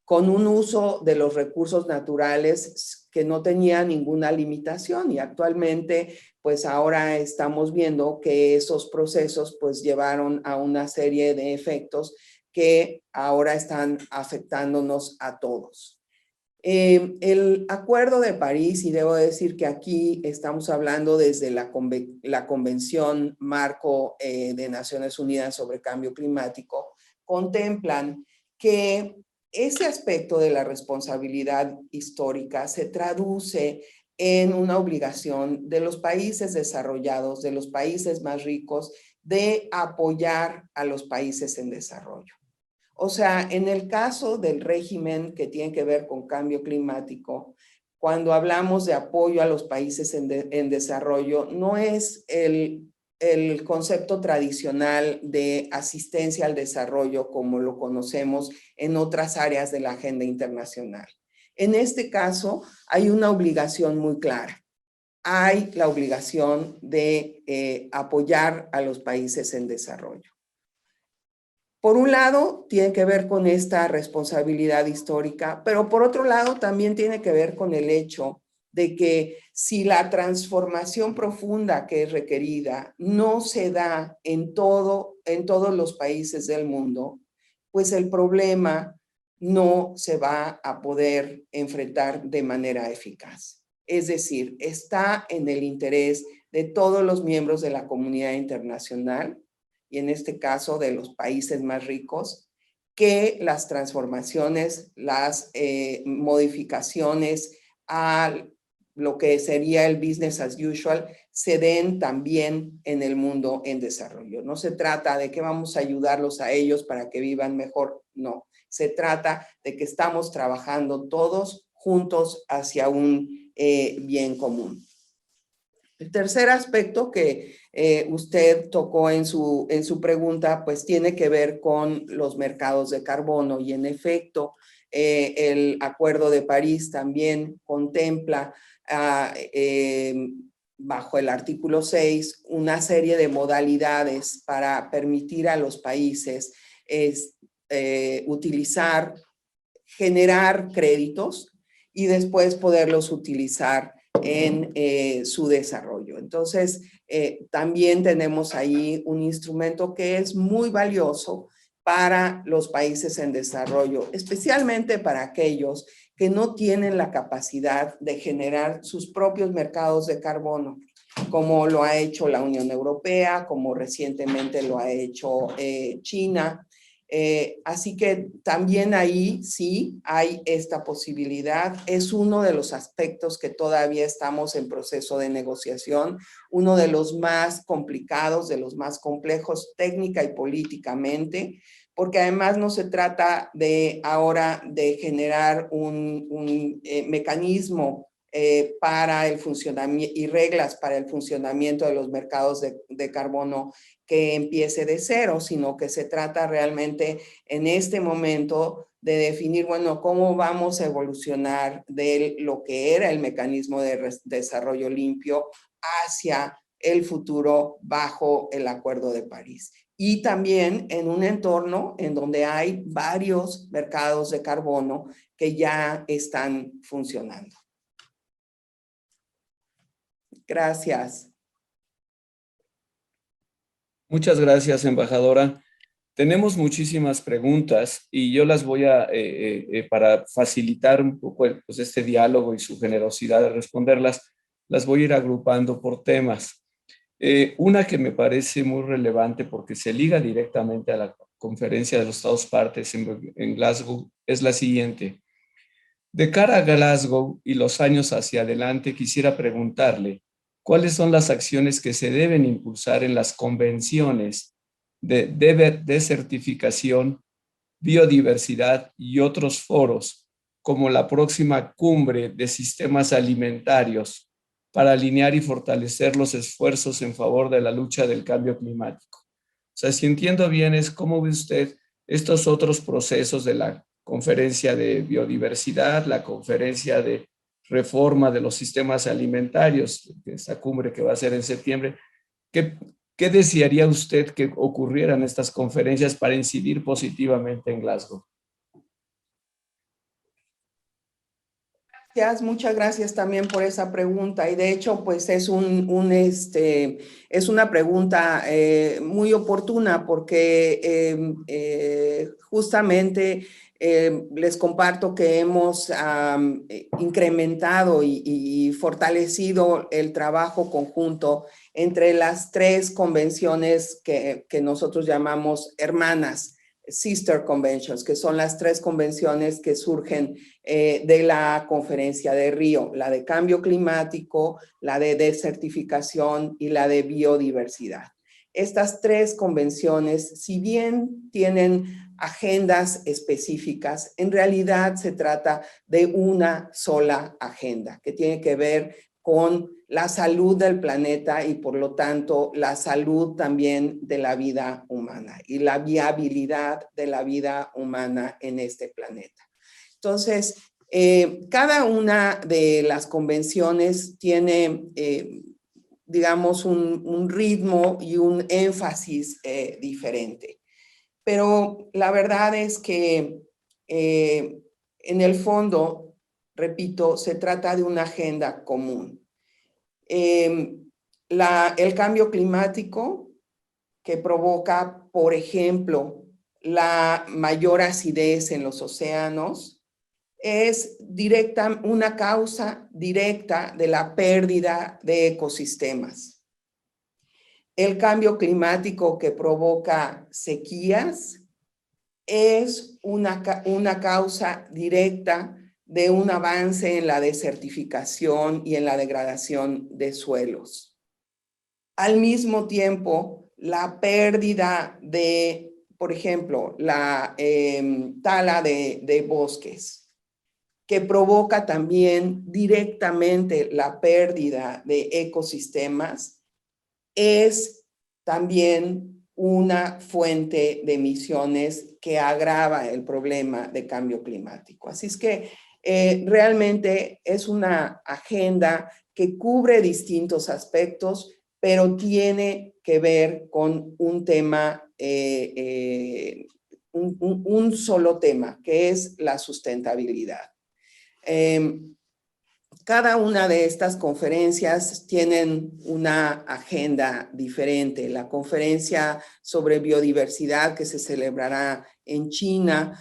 con un uso de los recursos naturales que no tenía ninguna limitación, y actualmente pues ahora estamos viendo que esos procesos pues llevaron a una serie de efectos que ahora están afectándonos a todos. El Acuerdo de París, y debo decir que aquí estamos hablando desde la Convención Marco de Naciones Unidas sobre Cambio Climático, contemplan que ese aspecto de la responsabilidad histórica se traduce en una obligación de los países desarrollados, de los países más ricos, de apoyar a los países en desarrollo. O sea, en el caso del régimen que tiene que ver con cambio climático, cuando hablamos de apoyo a los países en desarrollo, no es el concepto tradicional de asistencia al desarrollo como lo conocemos en otras áreas de la agenda internacional. En este caso, hay una obligación muy clara. Hay la obligación de apoyar a los países en desarrollo. Por un lado, tiene que ver con esta responsabilidad histórica, pero por otro lado también tiene que ver con el hecho de que si la transformación profunda que es requerida no se da en todos los países del mundo, pues el problema no se va a poder enfrentar de manera eficaz. Es decir, está en el interés de todos los miembros de la comunidad internacional, y en este caso de los países más ricos, que las transformaciones, las modificaciones a lo que sería el business as usual se den también en el mundo en desarrollo. No se trata de que vamos a ayudarlos a ellos para que vivan mejor, no. Se trata de que estamos trabajando todos juntos hacia un bien común. El tercer aspecto que usted tocó en su pregunta, pues tiene que ver con los mercados de carbono y en efecto, el Acuerdo de París también contempla bajo el artículo 6 una serie de modalidades para permitir a los países generar créditos y después poderlos utilizar en su desarrollo. Entonces, también tenemos ahí un instrumento que es muy valioso para los países en desarrollo, especialmente para aquellos que no tienen la capacidad de generar sus propios mercados de carbono, como lo ha hecho la Unión Europea, como recientemente lo ha hecho China. Así que también ahí sí hay esta posibilidad. Es uno de los aspectos que todavía estamos en proceso de negociación, uno de los más complicados, de los más complejos técnica y políticamente, porque además no se trata de ahora de generar un mecanismo para el funcionamiento y reglas para el funcionamiento de los mercados de carbono que empiece de cero, sino que se trata realmente en este momento de definir, bueno, cómo vamos a evolucionar de lo que era el mecanismo de desarrollo limpio hacia el futuro bajo el Acuerdo de París. Y también en un entorno en donde hay varios mercados de carbono que ya están funcionando. Gracias. Muchas gracias, embajadora. Tenemos muchísimas preguntas y yo las voy a, para facilitar un poco pues este diálogo y su generosidad de responderlas, las voy a ir agrupando por temas. Una que me parece muy relevante porque se liga directamente a la conferencia de los Estados partes en Glasgow es la siguiente. De cara a Glasgow y los años hacia adelante, quisiera preguntarle, ¿cuáles son las acciones que se deben impulsar en las convenciones de certificación, biodiversidad y otros foros, como la próxima cumbre de sistemas alimentarios, para alinear y fortalecer los esfuerzos en favor de la lucha del cambio climático? O sea, si entiendo bien, es cómo ve usted estos otros procesos de la conferencia de biodiversidad, la conferencia de reforma de los sistemas alimentarios, esta cumbre que va a ser en septiembre. ¿Qué desearía usted que ocurrieran estas conferencias para incidir positivamente en Glasgow? Muchas gracias también por esa pregunta y de hecho pues es una pregunta muy oportuna porque justamente les comparto que hemos incrementado y fortalecido el trabajo conjunto entre las tres convenciones que nosotros llamamos hermanas, Sister Conventions, que son las tres convenciones que surgen de la conferencia de Río, la de cambio climático, la de desertificación y la de biodiversidad. Estas tres convenciones, si bien tienen agendas específicas, en realidad se trata de una sola agenda que tiene que ver con la salud del planeta y por lo tanto la salud también de la vida humana y la viabilidad de la vida humana en este planeta. Entonces, cada una de las convenciones tiene, digamos, un ritmo y un énfasis diferente. Pero la verdad es que en el fondo, repito, se trata de una agenda común. El cambio climático que provoca, por ejemplo, la mayor acidez en los océanos, es una causa directa de la pérdida de ecosistemas. El cambio climático que provoca sequías es una causa directa de un avance en la desertificación y en la degradación de suelos. Al mismo tiempo, la pérdida de, por ejemplo, la tala de bosques, que provoca también directamente la pérdida de ecosistemas, es también una fuente de emisiones que agrava el problema de cambio climático. Así es que realmente es una agenda que cubre distintos aspectos, pero tiene que ver con un tema, un solo tema, que es la sustentabilidad. Cada una de estas conferencias tienen una agenda diferente. La conferencia sobre biodiversidad que se celebrará en China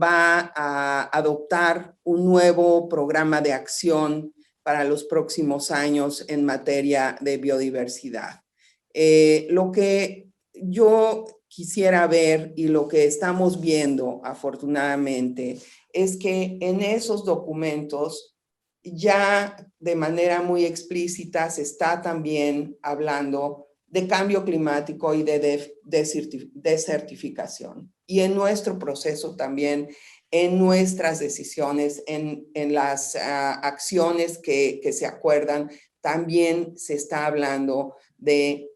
va a adoptar un nuevo programa de acción para los próximos años en materia de biodiversidad. Lo que yo quisiera ver y lo que estamos viendo afortunadamente es que en esos documentos ya de manera muy explícita se está también hablando de cambio climático y de desertificación. Y en nuestro proceso también, en nuestras decisiones, en las acciones que se acuerdan, también se está hablando de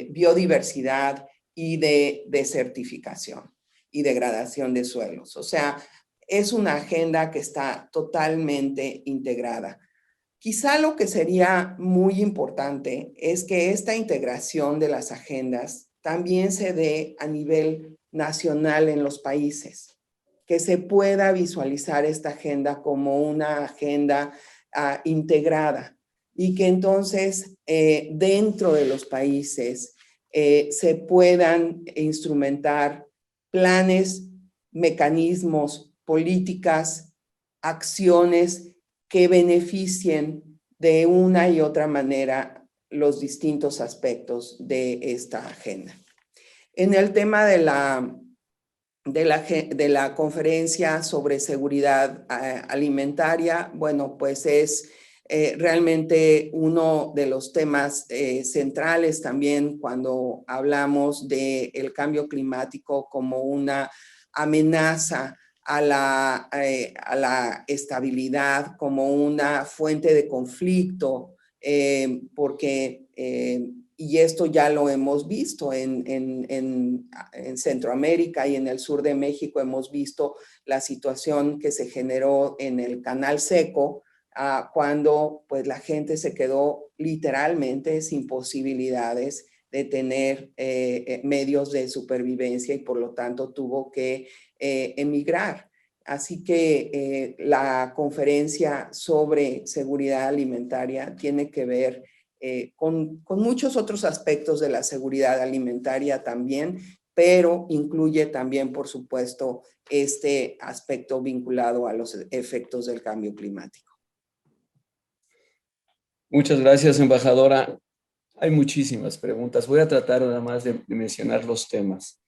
biodiversidad y de desertificación y degradación de suelos. O sea, es una agenda que está totalmente integrada. Quizá lo que sería muy importante es que esta integración de las agendas también se dé a nivel nacional en los países, que se pueda visualizar esta agenda como una agenda integrada y que entonces dentro de los países se puedan instrumentar planes, mecanismos, políticas, acciones que beneficien de una y otra manera los distintos aspectos de esta agenda. En el tema de la conferencia sobre seguridad alimentaria, bueno, pues es realmente uno de los temas centrales también cuando hablamos del cambio climático como una amenaza a la estabilidad, como una fuente de conflicto, porque, y esto ya lo hemos visto en Centroamérica y en el sur de México, hemos visto la situación que se generó en el Canal Seco, cuando pues la gente se quedó literalmente sin posibilidades de tener medios de supervivencia y por lo tanto tuvo que emigrar. Así que la conferencia sobre seguridad alimentaria tiene que ver con muchos otros aspectos de la seguridad alimentaria también, pero incluye también, por supuesto, este aspecto vinculado a los efectos del cambio climático. Muchas gracias, embajadora. Hay muchísimas preguntas. Voy a tratar nada más de mencionar los temas.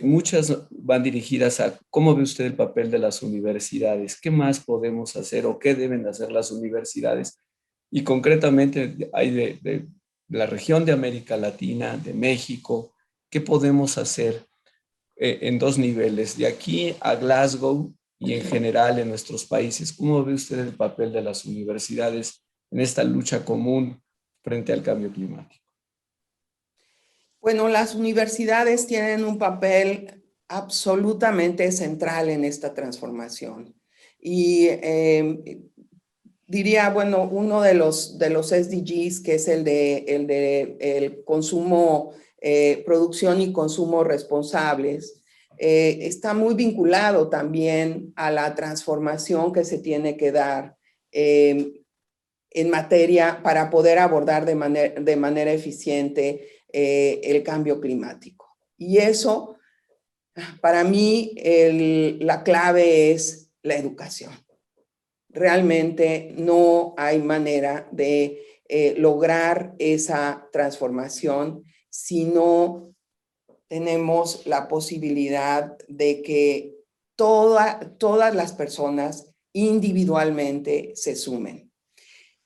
Muchas van dirigidas a cómo ve usted el papel de las universidades, qué más podemos hacer o qué deben hacer las universidades. Y concretamente hay de la región de América Latina, de México, qué podemos hacer en dos niveles, de aquí a Glasgow y en general en nuestros países. ¿Cómo ve usted el papel de las universidades en esta lucha común frente al cambio climático? Bueno, las universidades tienen un papel absolutamente central en esta transformación. Y diría, bueno, uno de los SDGs, que es el de consumo, producción y consumo responsables, está muy vinculado también a la transformación que se tiene que dar en materia para poder abordar de manera eficiente el cambio climático. Y eso, para mí, la clave es la educación. Realmente no hay manera de lograr esa transformación si no tenemos la posibilidad de que todas las personas individualmente se sumen.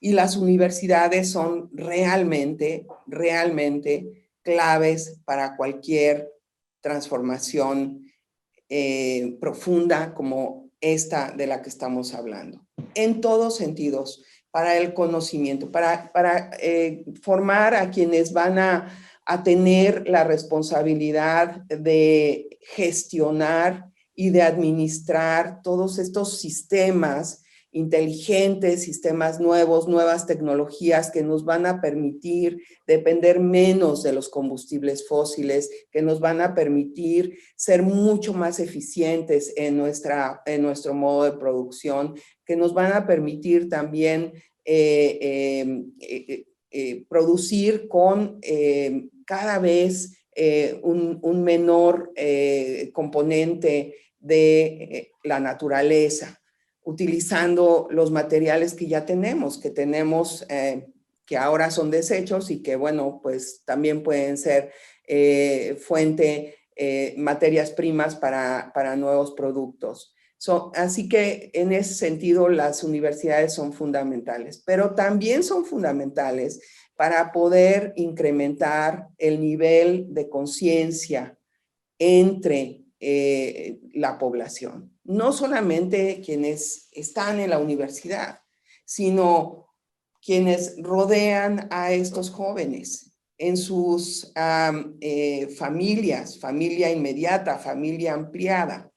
Y las universidades son realmente claves para cualquier transformación profunda como esta de la que estamos hablando. En todos sentidos, para el conocimiento, para formar a quienes van a tener la responsabilidad de gestionar y de administrar todos estos sistemas inteligentes, sistemas nuevos, nuevas tecnologías que nos van a permitir depender menos de los combustibles fósiles, que nos van a permitir ser mucho más eficientes en nuestro modo de producción, que nos van a permitir también producir con cada vez un menor componente de la naturaleza, utilizando los materiales que ya tenemos, que ahora son desechos y que, bueno, pues también pueden ser materias primas para nuevos productos. Así que en ese sentido las universidades son fundamentales, pero también son fundamentales para poder incrementar el nivel de conciencia entre la población. No solamente quienes están en la universidad, sino quienes rodean a estos jóvenes en sus familias, familia inmediata, familia ampliada.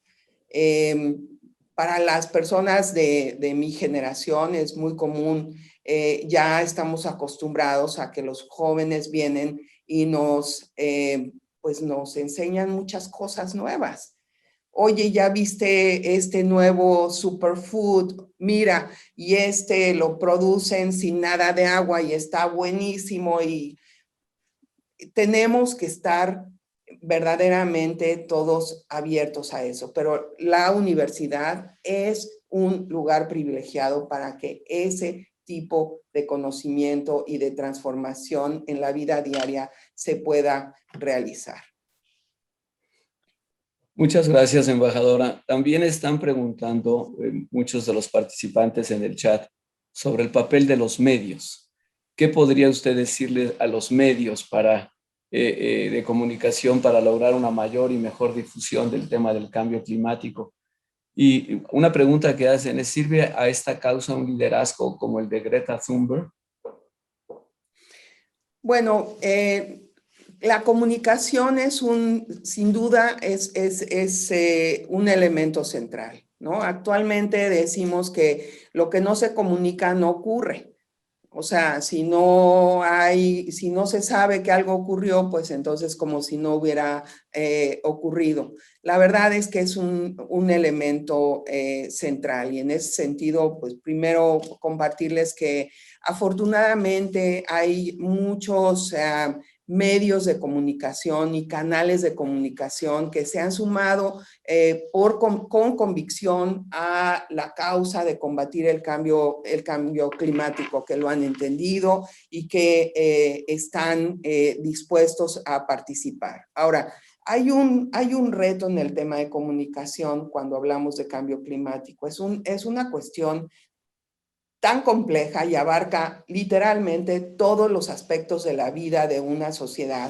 Para las personas de mi generación es muy común, ya estamos acostumbrados a que los jóvenes vienen y pues nos enseñan muchas cosas nuevas. Oye, ¿ya viste este nuevo superfood? Mira, y lo producen sin nada de agua y está buenísimo, y tenemos que estar verdaderamente todos abiertos a eso, pero la universidad es un lugar privilegiado para que ese tipo de conocimiento y de transformación en la vida diaria se pueda realizar. Muchas gracias, embajadora. También están preguntando muchos de los participantes en el chat sobre el papel de los medios. ¿Qué podría usted decirle a los medios de comunicación para lograr una mayor y mejor difusión del tema del cambio climático? Y una pregunta que hacen es, ¿sirve a esta causa un liderazgo como el de Greta Thunberg? Bueno, la comunicación sin duda es un elemento central, ¿no? Actualmente decimos que lo que no se comunica no ocurre. O sea, si no se sabe que algo ocurrió, pues entonces como si no hubiera ocurrido. La verdad es que es un elemento central, y en ese sentido, pues primero compartirles que afortunadamente hay muchos medios de comunicación y canales de comunicación que se han sumado con convicción a la causa de combatir el cambio climático, que lo han entendido y que están dispuestos a participar. Ahora, hay un reto en el tema de comunicación cuando hablamos de cambio climático. Es una cuestión tan compleja y abarca literalmente todos los aspectos de la vida de una sociedad,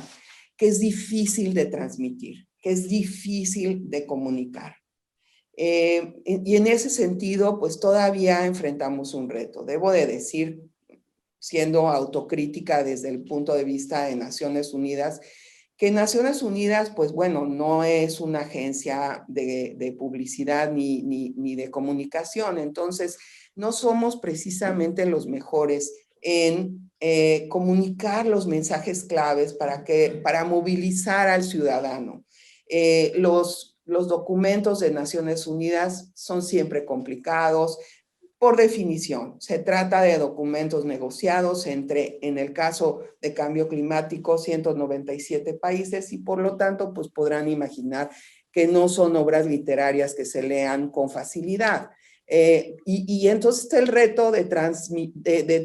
que es difícil de transmitir, que es difícil de comunicar. Y en ese sentido, pues todavía enfrentamos un reto. Debo de decir, siendo autocrítica desde el punto de vista de Naciones Unidas, que Naciones Unidas, pues bueno, no es una agencia de publicidad ni de comunicación. Entonces, no somos precisamente los mejores en comunicar los mensajes claves para movilizar al ciudadano. Los documentos de Naciones Unidas son siempre complicados. Por definición, se trata de documentos negociados entre, en el caso de cambio climático, 197 países, y por lo tanto, pues podrán imaginar que no son obras literarias que se lean con facilidad. Y entonces está el reto de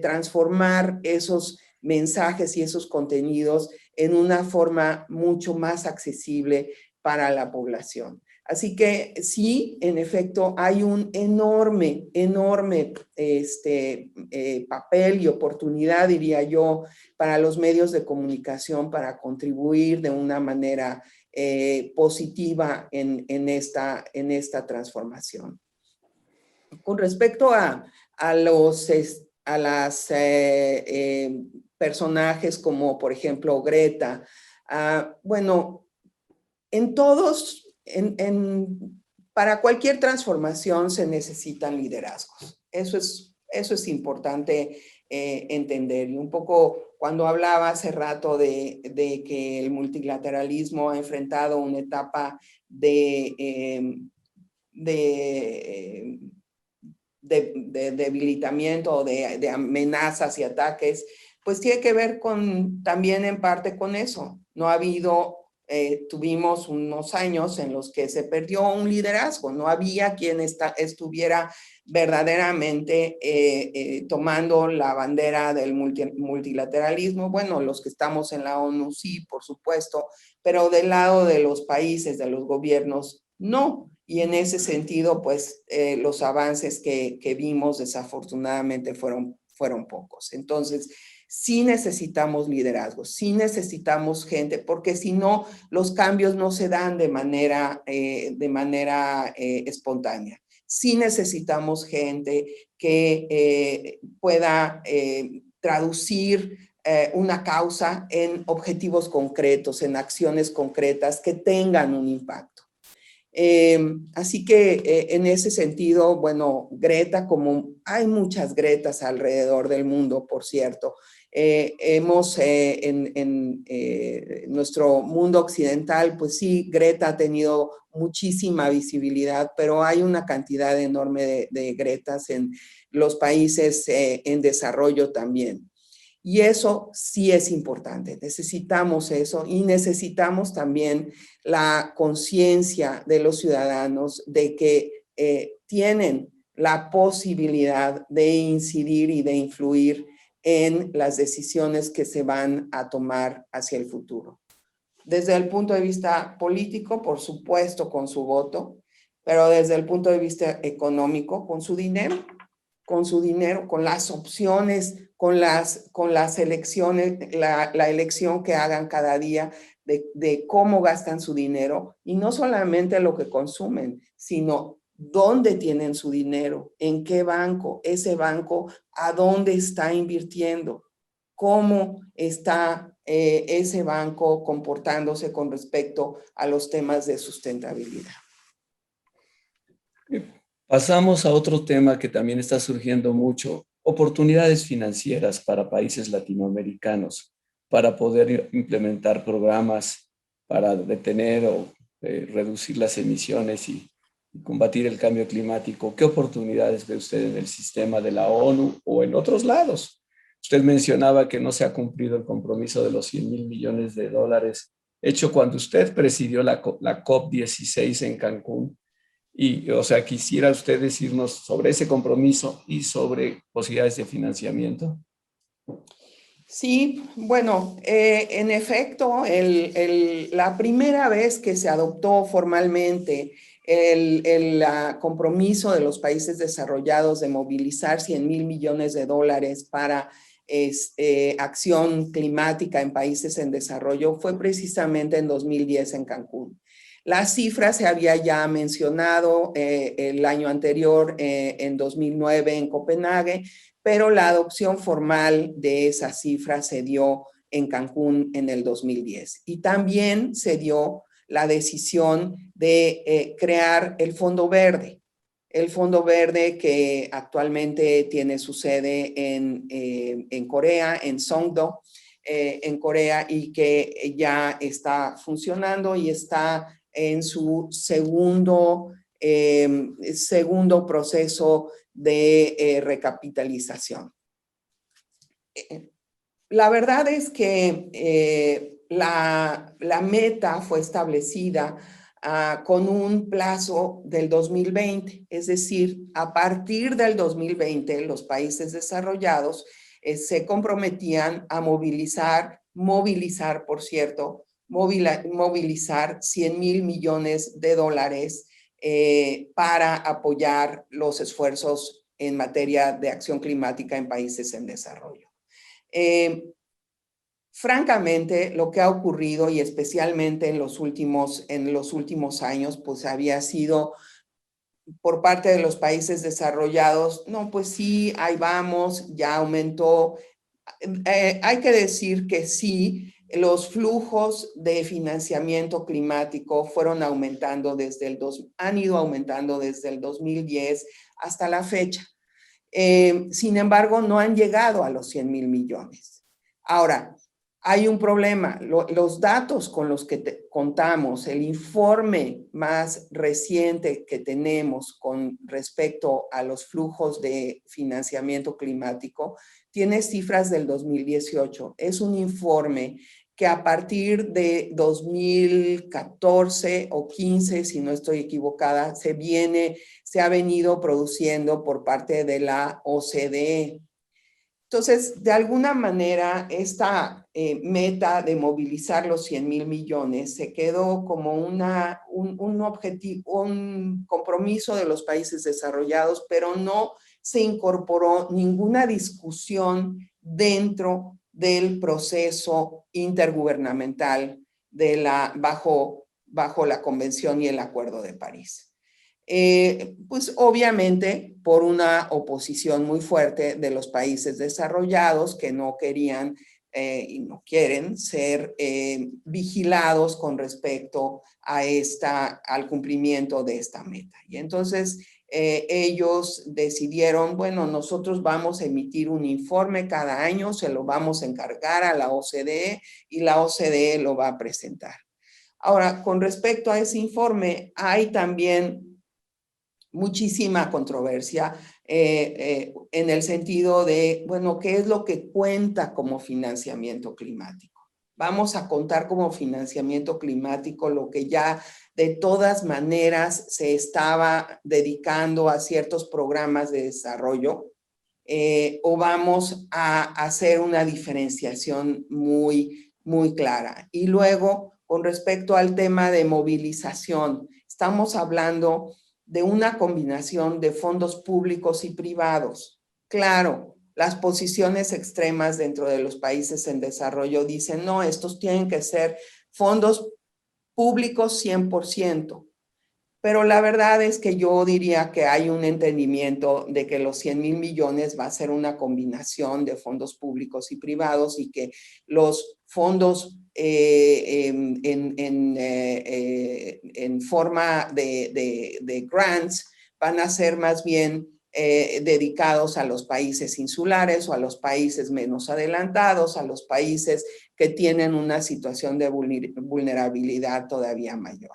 transformar esos mensajes y esos contenidos en una forma mucho más accesible para la población. Así que sí, en efecto, hay un enorme papel y oportunidad, diría yo, para los medios de comunicación para contribuir de una manera positiva en esta transformación. Con respecto a las personajes como, por ejemplo, Greta, bueno, para cualquier transformación se necesitan liderazgos. Eso es importante entender. Y un poco cuando hablaba hace rato de que el multilateralismo ha enfrentado una etapa de debilitamiento o de amenazas y ataques, pues tiene que ver también en parte con eso. No ha habido, tuvimos unos años en los que se perdió un liderazgo, no había quien estuviera verdaderamente tomando la bandera del multilateralismo. Bueno, los que estamos en la ONU sí, por supuesto, pero del lado de los países, de los gobiernos, no. Y en ese sentido, pues los avances que vimos desafortunadamente fueron pocos. Entonces, sí necesitamos liderazgo, sí necesitamos gente, porque si no, los cambios no se dan de manera espontánea. Sí necesitamos gente que pueda traducir una causa en objetivos concretos, en acciones concretas que tengan un impacto. Así que en ese sentido, bueno, Greta, como hay muchas Gretas alrededor del mundo, por cierto, hemos en nuestro mundo occidental, pues sí, Greta ha tenido muchísima visibilidad, pero hay una cantidad enorme de Gretas en los países en desarrollo también. Y eso sí es importante, necesitamos eso y necesitamos también la conciencia de los ciudadanos de que tienen la posibilidad de incidir y de influir en las decisiones que se van a tomar hacia el futuro. Desde el punto de vista político, por supuesto, con su voto, pero desde el punto de vista económico, con su dinero, con las opciones, con las elecciones, la elección que hagan cada día de cómo gastan su dinero, y no solamente lo que consumen, sino dónde tienen su dinero, en qué banco, ese banco, a dónde está invirtiendo, cómo está ese banco comportándose con respecto a los temas de sustentabilidad. Pasamos a otro tema que también está surgiendo mucho, oportunidades financieras para países latinoamericanos, para poder implementar programas para detener o reducir las emisiones y combatir el cambio climático. ¿Qué oportunidades ve usted en el sistema de la ONU o en otros lados? Usted mencionaba que no se ha cumplido el compromiso de los 100,000 millones de dólares, hecho cuando usted presidió la COP16 en Cancún. Y, o sea, quisiera usted decirnos sobre ese compromiso y sobre posibilidades de financiamiento. Sí, bueno, en efecto, la primera vez que se adoptó formalmente el compromiso de los países desarrollados de movilizar 100,000 millones de dólares para acción climática en países en desarrollo fue precisamente en 2010 en Cancún. La cifra se había ya mencionado el año anterior, en 2009 en Copenhague, pero la adopción formal de esa cifra se dio en Cancún en el 2010. Y también se dio la decisión de crear el Fondo Verde. El Fondo Verde que actualmente tiene su sede en Corea, en Songdo, en Corea, y que ya está funcionando y está en su segundo proceso de recapitalización. La verdad es que la meta fue establecida con un plazo del 2020, es decir, a partir del 2020 los países desarrollados se comprometían a movilizar movilizar, por cierto, movilizar 100,000 millones de dólares para apoyar los esfuerzos en materia de acción climática en países en desarrollo. Francamente, lo que ha ocurrido, y especialmente en los últimos años, pues había sido por parte de los países desarrollados, no, pues sí, ahí vamos, ya aumentó. Hay que decir que sí, los flujos de financiamiento climático fueron aumentando han ido aumentando desde el 2010 hasta la fecha. Sin embargo, no han llegado a los 100,000 millones. Ahora, hay un problema. Los datos con los que contamos, el informe más reciente que tenemos con respecto a los flujos de financiamiento climático, tiene cifras del 2018. Es un informe que a partir de 2014 o 15, si no estoy equivocada, se ha venido produciendo por parte de la OCDE. Entonces, de alguna manera, esta meta de movilizar los 100,000 millones se quedó como un objetivo, un compromiso de los países desarrollados, pero no se incorporó ninguna discusión dentro del proceso intergubernamental bajo la Convención y el Acuerdo de París. Pues obviamente por una oposición muy fuerte de los países desarrollados que no querían y no quieren ser vigilados con respecto al cumplimiento de esta meta. Y entonces ellos decidieron, bueno, nosotros vamos a emitir un informe cada año, se lo vamos a encargar a la OCDE y la OCDE lo va a presentar. Ahora, con respecto a ese informe, hay también muchísima controversia en el sentido de, bueno, ¿qué es lo que cuenta como financiamiento climático? Vamos a contar como financiamiento climático lo que ya de todas maneras se estaba dedicando a ciertos programas de desarrollo, o vamos a hacer una diferenciación muy, muy clara. Y luego, con respecto al tema de movilización, estamos hablando de una combinación de fondos públicos y privados. Claro, las posiciones extremas dentro de los países en desarrollo dicen, no, estos tienen que ser fondos públicos 100%. Pero la verdad es que yo diría que hay un entendimiento de que los 100,000 millones va a ser una combinación de fondos públicos y privados y que los fondos en forma de grants van a ser más bien dedicados a los países insulares o a los países menos adelantados, a los países que tienen una situación de vulnerabilidad todavía mayor.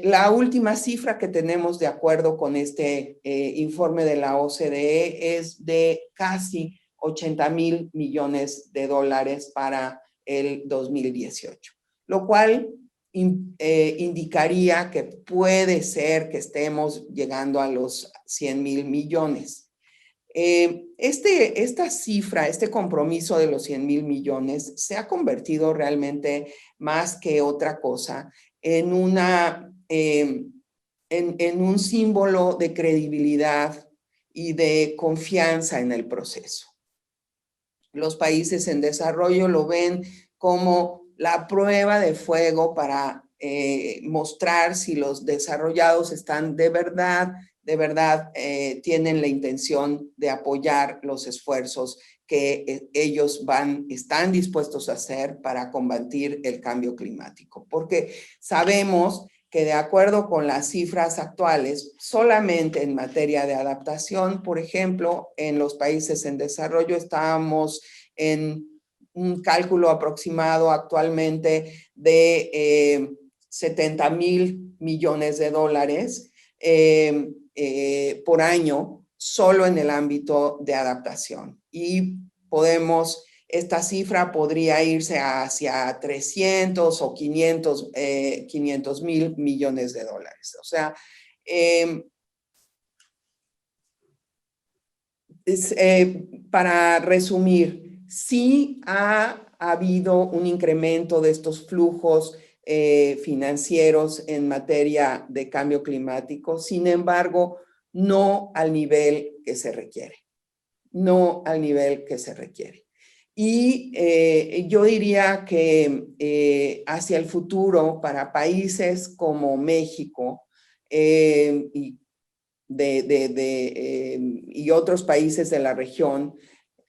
La última cifra que tenemos de acuerdo con este informe de la OCDE es de casi 80,000 millones de dólares para el 2018, lo cual indicaría que puede ser que estemos llegando a los 100,000 millones. Esta cifra, este compromiso de los 100,000 millones se ha convertido realmente más que otra cosa en un símbolo de credibilidad y de confianza en el proceso. Los países en desarrollo lo ven como la prueba de fuego para mostrar si los desarrollados están de verdad tienen la intención de apoyar los esfuerzos que ellos están dispuestos a hacer para combatir el cambio climático. Porque sabemos que de acuerdo con las cifras actuales, solamente en materia de adaptación, por ejemplo, en los países en desarrollo estábamos en un cálculo aproximado actualmente de 70,000 millones de dólares por año solo en el ámbito de adaptación. Y esta cifra podría irse hacia 300 o 500,000 millones de dólares. O sea, para resumir, sí ha habido un incremento de estos flujos financieros en materia de cambio climático, sin embargo, no al nivel que se requiere. No al nivel que se requiere. Y yo diría que hacia el futuro, para países como México y otros países de la región,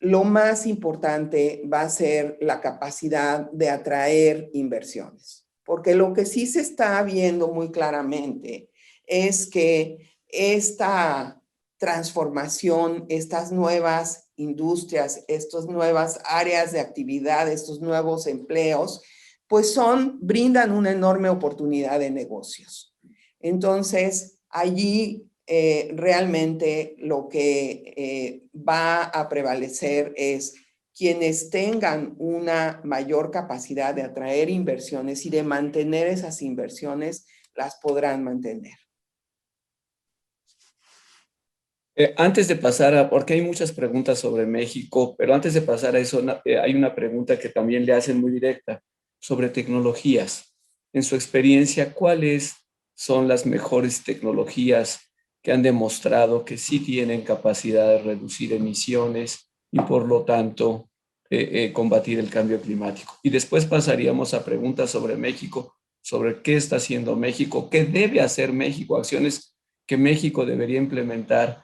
lo más importante va a ser la capacidad de atraer inversiones. Porque lo que sí se está viendo muy claramente es que esta transformación, estas nuevas industrias, estas nuevas áreas de actividad, estos nuevos empleos, pues brindan una enorme oportunidad de negocios. Entonces, allí realmente lo que va a prevalecer es quienes tengan una mayor capacidad de atraer inversiones y de mantener esas inversiones, las podrán mantener. Antes de pasar porque hay muchas preguntas sobre México, pero antes de pasar a eso, hay una pregunta que también le hacen muy directa sobre tecnologías. En su experiencia, ¿cuáles son las mejores tecnologías que han demostrado que sí tienen capacidad de reducir emisiones y por lo tanto combatir el cambio climático? Y después pasaríamos a preguntas sobre México, sobre qué está haciendo México, qué debe hacer México, acciones que México debería implementar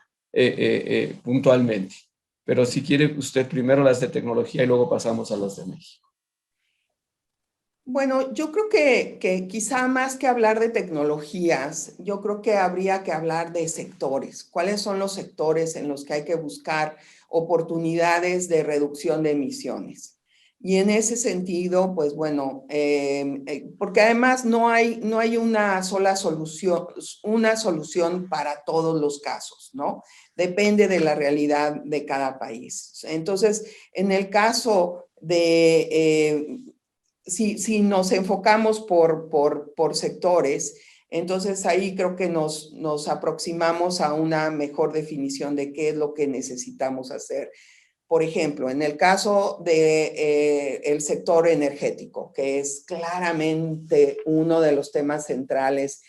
puntualmente. Pero si quiere usted primero las de tecnología y luego pasamos a las de México. Bueno, yo creo que quizá más que hablar de tecnologías, yo creo que habría que hablar de sectores. ¿Cuáles son los sectores en los que hay que buscar oportunidades de reducción de emisiones? Y en ese sentido, pues bueno, porque además no hay una sola solución para todos los casos, ¿no? Depende de la realidad de cada país. Entonces, en el caso de... Si nos enfocamos por sectores, entonces ahí creo que nos aproximamos a una mejor definición de qué es lo que necesitamos hacer. Por ejemplo, en el caso del sector energético, que es claramente uno de los temas centrales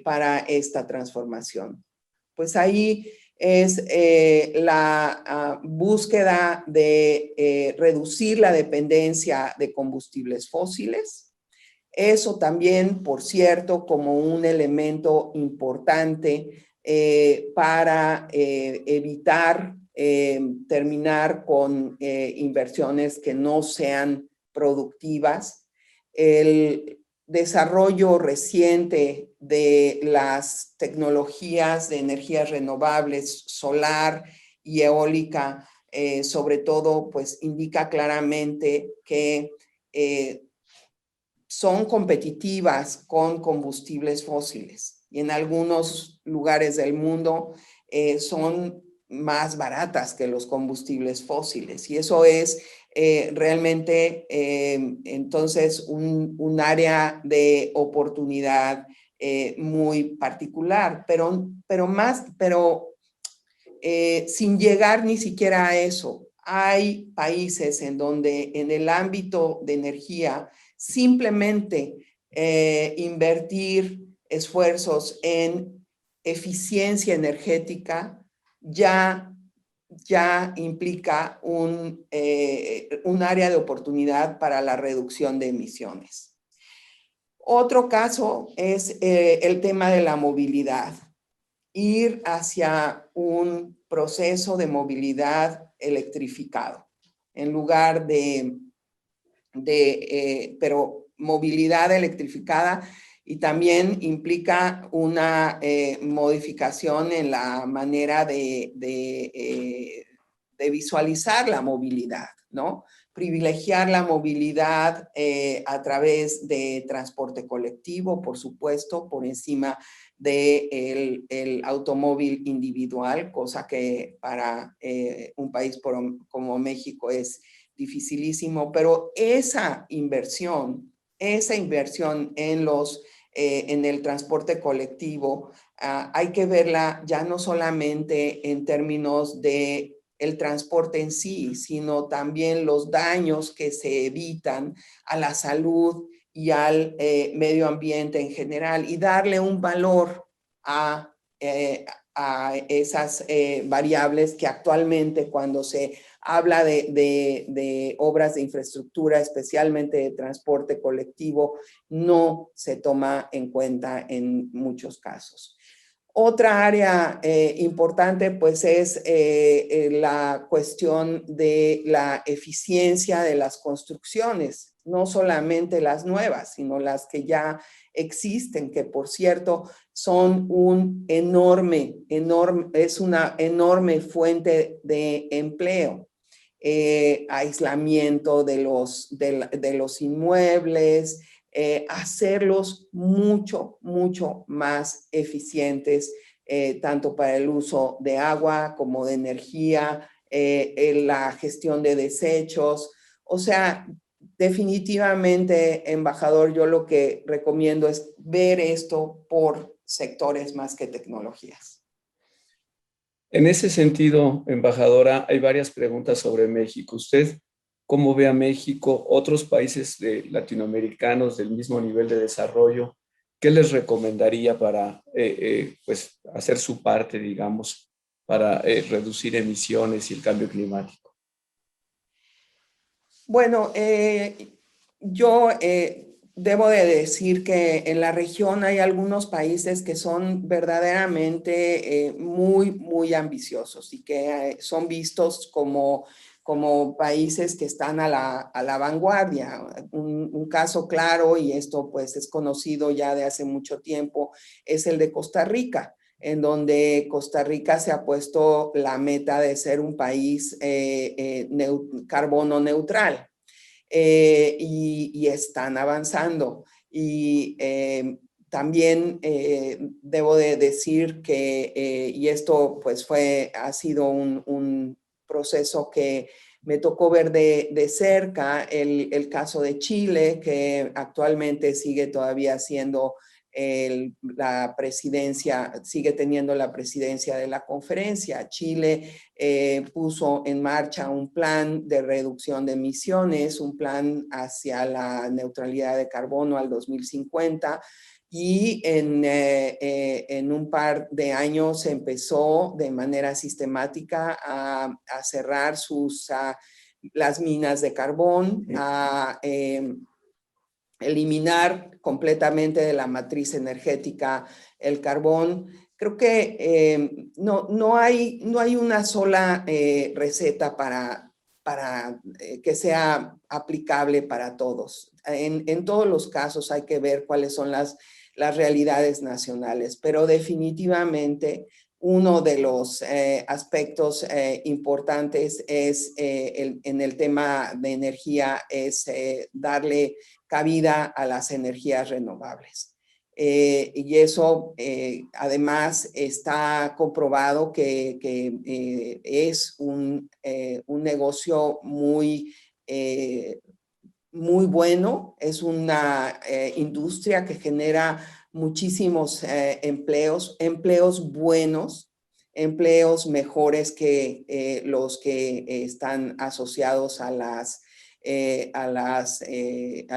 para esta transformación. Pues ahí es la búsqueda de reducir la dependencia de combustibles fósiles. Eso también, por cierto, como un elemento importante para evitar terminar con inversiones que no sean productivas. El desarrollo reciente de las tecnologías de energías renovables, solar y eólica, sobre todo, pues indica claramente que son competitivas con combustibles fósiles y en algunos lugares del mundo son más baratas que los combustibles fósiles y eso es realmente entonces un área de oportunidad muy particular, pero sin llegar ni siquiera a eso. Hay países en donde en el ámbito de energía simplemente invertir esfuerzos en eficiencia energética ya implica un área de oportunidad para la reducción de emisiones. Otro caso es el tema de la movilidad. Ir hacia un proceso de movilidad electrificado, en lugar pero movilidad electrificada y también implica una modificación en la manera de visualizar la movilidad, ¿no? Privilegiar la movilidad a través de transporte colectivo, por supuesto, por encima del automóvil individual, cosa que para un país como México es dificilísimo, pero esa inversión en el transporte colectivo hay que verla ya no solamente en términos de el transporte en sí, sino también los daños que se evitan a la salud y al medio ambiente en general, y darle un valor a esas variables que actualmente, cuando se habla de obras de infraestructura, especialmente de transporte colectivo, no se toma en cuenta en muchos casos. Otra área importante pues es la cuestión de la eficiencia de las construcciones, no solamente las nuevas, sino las que ya existen, que por cierto son es una enorme fuente de empleo. Aislamiento de los inmuebles, hacerlos mucho más eficientes, tanto para el uso de agua como de energía, la gestión de desechos. O sea, definitivamente, embajador, yo lo que recomiendo es ver esto por sectores más que tecnologías. En ese sentido, embajadora, hay varias preguntas sobre México. ¿Usted cómo ve a México, otros países latinoamericanos del mismo nivel de desarrollo? ¿Qué les recomendaría para pues hacer su parte, digamos, para reducir emisiones y el cambio climático? Bueno, yo debo de decir que en la región hay algunos países que son verdaderamente muy ambiciosos y que son vistos como países que están a la vanguardia. Un caso claro, y esto pues es conocido ya de hace mucho tiempo, es el de Costa Rica, en donde Costa Rica se ha puesto la meta de ser un país carbono neutral. Y están avanzando. Y también debo de decir que, y esto pues ha sido un proceso que me tocó ver de cerca, el caso de Chile, que actualmente sigue todavía siendo la presidencia, sigue teniendo la presidencia de la conferencia. Chile puso en marcha un plan de reducción de emisiones, un plan hacia la neutralidad de carbono al 2050, y en un par de años se empezó de manera sistemática a cerrar las minas de carbón, a eliminar completamente de la matriz energética el carbón. Creo que no hay una sola receta para que sea aplicable para todos. En todos los casos hay que ver cuáles son las realidades nacionales, pero definitivamente uno de los aspectos importantes es en el tema de energía es darle cabida a las energías renovables. Y eso además está comprobado que es un negocio muy bueno, es una industria que genera muchísimos empleos buenos, empleos mejores que los que están asociados a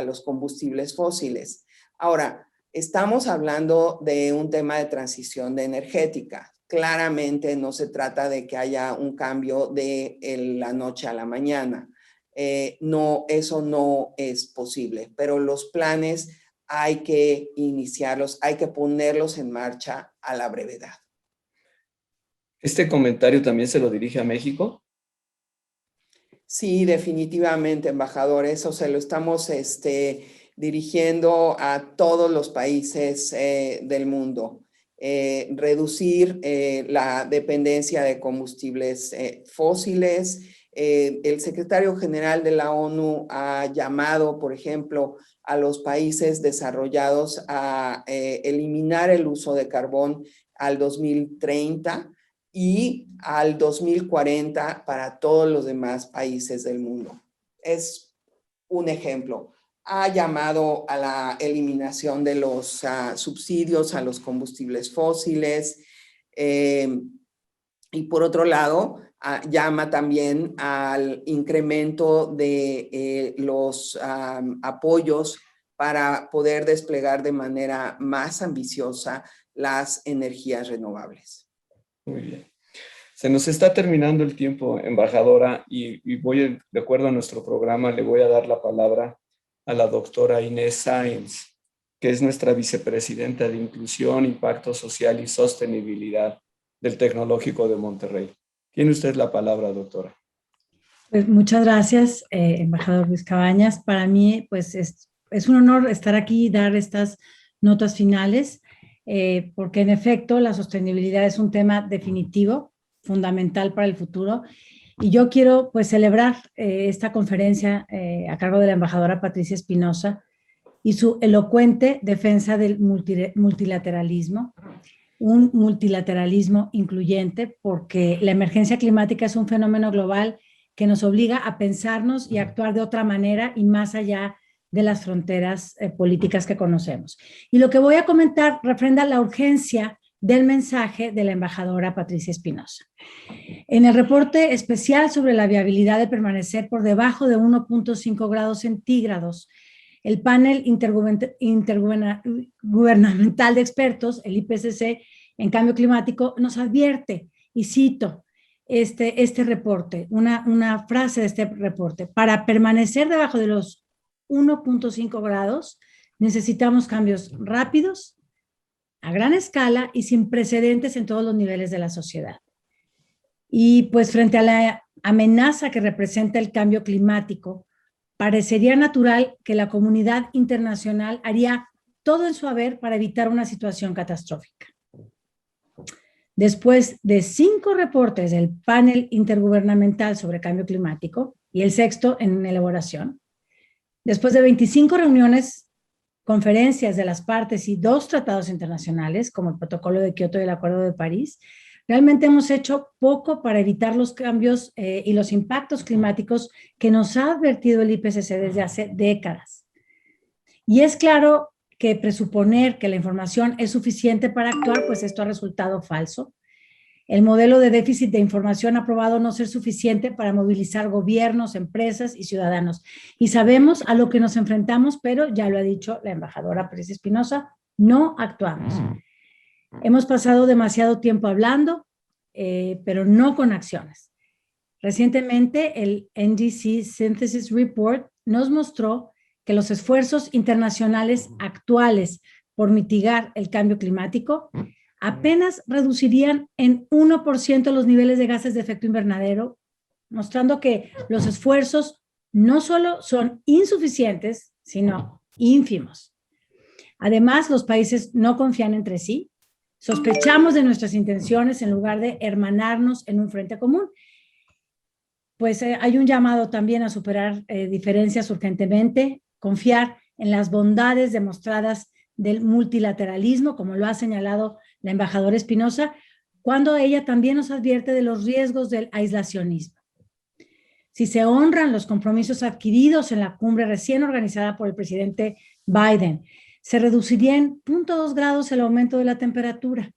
los combustibles fósiles. Ahora, estamos hablando de un tema de transición energética. Claramente no se trata de que haya un cambio de la noche a la mañana. No, eso no es posible, pero los planes hay que iniciarlos, hay que ponerlos en marcha a la brevedad. ¿Este comentario también se lo dirige a México? Sí, definitivamente, embajador. Eso se lo estamos dirigiendo a todos los países del mundo. Reducir la dependencia de combustibles fósiles. El secretario general de la ONU ha llamado, por ejemplo, a los países desarrollados a eliminar el uso de carbón al 2030 y al 2040 para todos los demás países del mundo. Es un ejemplo. Ha llamado a la eliminación de los subsidios a los combustibles fósiles. Y por otro lado, llama también al incremento de los apoyos para poder desplegar de manera más ambiciosa las energías renovables. Muy bien. Se nos está terminando el tiempo, embajadora, y de acuerdo a nuestro programa, le voy a dar la palabra a la doctora Inés Sáenz, que es nuestra vicepresidenta de Inclusión, Impacto Social y Sostenibilidad del Tecnológico de Monterrey. Tiene usted la palabra, doctora. Pues muchas gracias, embajador Luis Cabañas. Para mí, pues es un honor estar aquí y dar estas notas finales, porque en efecto la sostenibilidad es un tema definitivo, fundamental para el futuro. Y yo quiero pues celebrar esta conferencia a cargo de la embajadora Patricia Espinosa y su elocuente defensa del multilateralismo, un multilateralismo incluyente, porque la emergencia climática es un fenómeno global que nos obliga a pensarnos y a actuar de otra manera y más allá de las fronteras políticas que conocemos. Y lo que voy a comentar refrenda la urgencia del mensaje de la embajadora Patricia Espinosa. En el reporte especial sobre la viabilidad de permanecer por debajo de 1.5 grados centígrados, el panel intergubernamental de expertos, el IPCC, en cambio climático, nos advierte, y cito este reporte, una frase de este reporte: para permanecer debajo de los 1.5 grados, necesitamos cambios rápidos, a gran escala y sin precedentes en todos los niveles de la sociedad. Y pues frente a la amenaza que representa el cambio climático, parecería natural que la comunidad internacional haría todo en su haber para evitar una situación catastrófica. Después de 5 reportes del panel intergubernamental sobre cambio climático y el 6º en elaboración, después de 25 reuniones, conferencias de las partes y 2 tratados internacionales, como el Protocolo de Kioto y el Acuerdo de París, realmente hemos hecho poco para evitar los cambios y los impactos climáticos que nos ha advertido el IPCC desde hace décadas. Y es claro que presuponer que la información es suficiente para actuar, pues esto ha resultado falso. El modelo de déficit de información ha probado no ser suficiente para movilizar gobiernos, empresas y ciudadanos. Y sabemos a lo que nos enfrentamos, pero ya lo ha dicho la embajadora Patricia Espinosa, no actuamos. Hemos pasado demasiado tiempo hablando, pero no con acciones. Recientemente, el NDC Synthesis Report nos mostró que los esfuerzos internacionales actuales por mitigar el cambio climático apenas reducirían en 1% los niveles de gases de efecto invernadero, mostrando que los esfuerzos no solo son insuficientes, sino ínfimos. Además, los países no confían entre sí. Sospechamos de nuestras intenciones en lugar de hermanarnos en un frente común. Pues hay un llamado también a superar diferencias urgentemente, confiar en las bondades demostradas del multilateralismo, como lo ha señalado la embajadora Espinosa, cuando ella también nos advierte de los riesgos del aislacionismo. Si se honran los compromisos adquiridos en la cumbre recién organizada por el presidente Biden, se reduciría en 0.2 grados el aumento de la temperatura.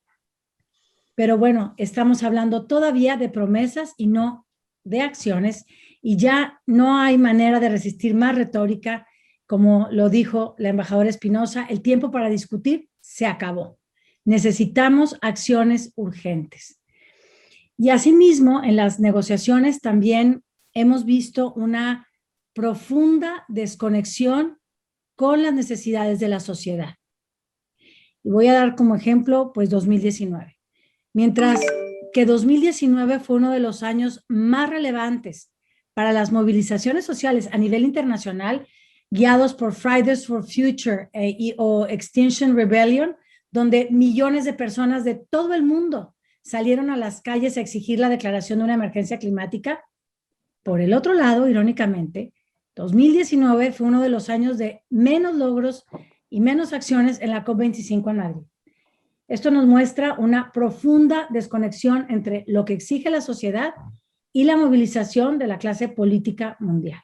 Pero bueno, estamos hablando todavía de promesas y no de acciones, y ya no hay manera de resistir más retórica. Como lo dijo la embajadora Espinosa, el tiempo para discutir se acabó. Necesitamos acciones urgentes. Y asimismo, en las negociaciones también hemos visto una profunda desconexión con las necesidades de la sociedad. Y voy a dar como ejemplo, pues 2019. Mientras que 2019 fue uno de los años más relevantes para las movilizaciones sociales a nivel internacional, guiados por Fridays for Future o Extinction Rebellion, donde millones de personas de todo el mundo salieron a las calles a exigir la declaración de una emergencia climática. Por el otro lado, irónicamente, 2019 fue uno de los años de menos logros y menos acciones en la COP25 en Madrid. Esto nos muestra una profunda desconexión entre lo que exige la sociedad y la movilización de la clase política mundial.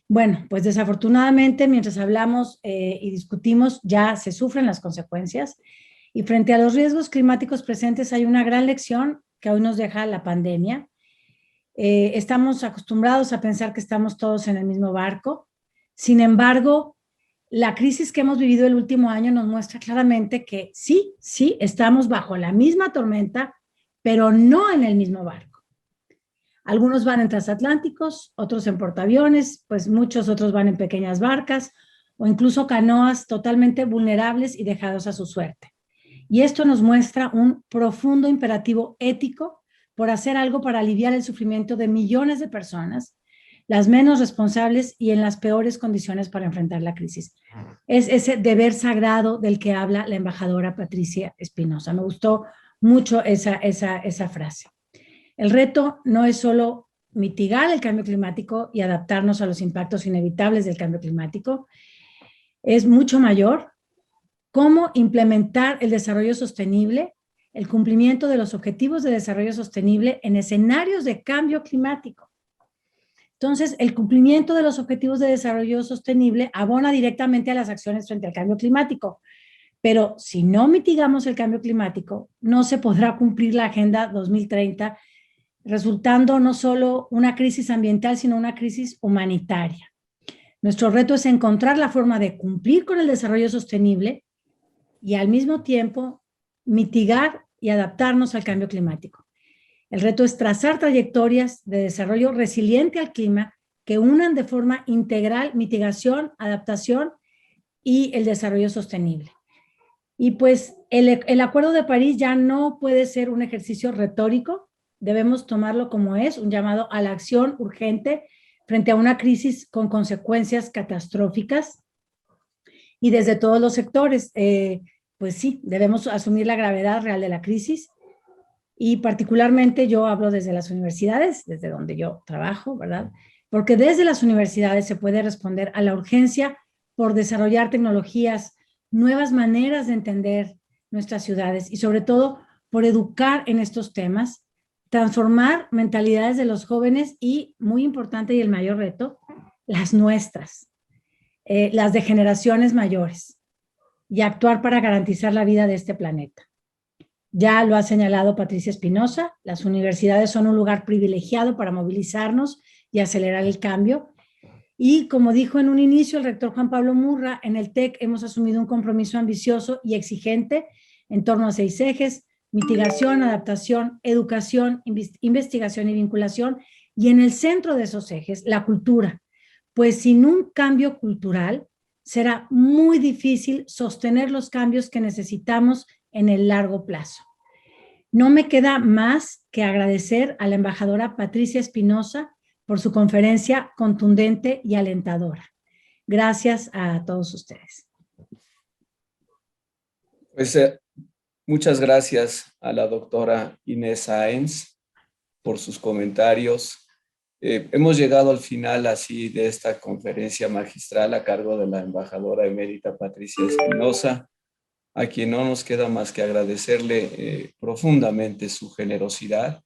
Bueno, pues desafortunadamente, mientras hablamos y discutimos, ya se sufren las consecuencias, y frente a los riesgos climáticos presentes hay una gran lección que hoy nos deja la pandemia, Estamos acostumbrados a pensar que estamos todos en el mismo barco. Sin embargo, la crisis que hemos vivido el último año nos muestra claramente que sí, estamos bajo la misma tormenta, pero no en el mismo barco. Algunos van en transatlánticos, otros en portaaviones, pues muchos otros van en pequeñas barcas o incluso canoas totalmente vulnerables y dejados a su suerte. Y esto nos muestra un profundo imperativo ético por hacer algo para aliviar el sufrimiento de millones de personas, las menos responsables y en las peores condiciones para enfrentar la crisis. Es ese deber sagrado del que habla la embajadora Patricia Espinosa. Me gustó mucho esa frase. El reto no es solo mitigar el cambio climático y adaptarnos a los impactos inevitables del cambio climático, es mucho mayor. Cómo implementar el desarrollo sostenible, el cumplimiento de los objetivos de desarrollo sostenible en escenarios de cambio climático. Entonces, el cumplimiento de los objetivos de desarrollo sostenible abona directamente a las acciones frente al cambio climático. Pero si no mitigamos el cambio climático, no se podrá cumplir la Agenda 2030, resultando no solo una crisis ambiental, sino una crisis humanitaria. Nuestro reto es encontrar la forma de cumplir con el desarrollo sostenible y al mismo tiempo mitigar y adaptarnos al cambio climático. El reto es trazar trayectorias de desarrollo resiliente al clima que unan de forma integral mitigación, adaptación y el desarrollo sostenible. Y pues el Acuerdo de París ya no puede ser un ejercicio retórico, debemos tomarlo como es, un llamado a la acción urgente frente a una crisis con consecuencias catastróficas y desde todos los sectores. Pues sí, debemos asumir la gravedad real de la crisis y particularmente yo hablo desde las universidades, desde donde yo trabajo, ¿verdad? Porque desde las universidades se puede responder a la urgencia por desarrollar tecnologías, nuevas maneras de entender nuestras ciudades y sobre todo por educar en estos temas, transformar mentalidades de los jóvenes y, muy importante y el mayor reto, las nuestras, las de generaciones mayores, y actuar para garantizar la vida de este planeta. Ya lo ha señalado Patricia Espinosa, las universidades son un lugar privilegiado para movilizarnos y acelerar el cambio. Y como dijo en un inicio el rector Juan Pablo Murra, en el TEC hemos asumido un compromiso ambicioso y exigente en torno a 6 ejes: mitigación, adaptación, educación, investigación y vinculación. Y en el centro de esos ejes, la cultura. Pues sin un cambio cultural, será muy difícil sostener los cambios que necesitamos en el largo plazo. No me queda más que agradecer a la embajadora Patricia Espinosa por su conferencia contundente y alentadora. Gracias a todos ustedes. Pues muchas gracias a la doctora Inés Sáenz por sus comentarios. Hemos llegado al final así de esta conferencia magistral a cargo de la embajadora emérita Patricia Espinosa, a quien no nos queda más que agradecerle profundamente su generosidad,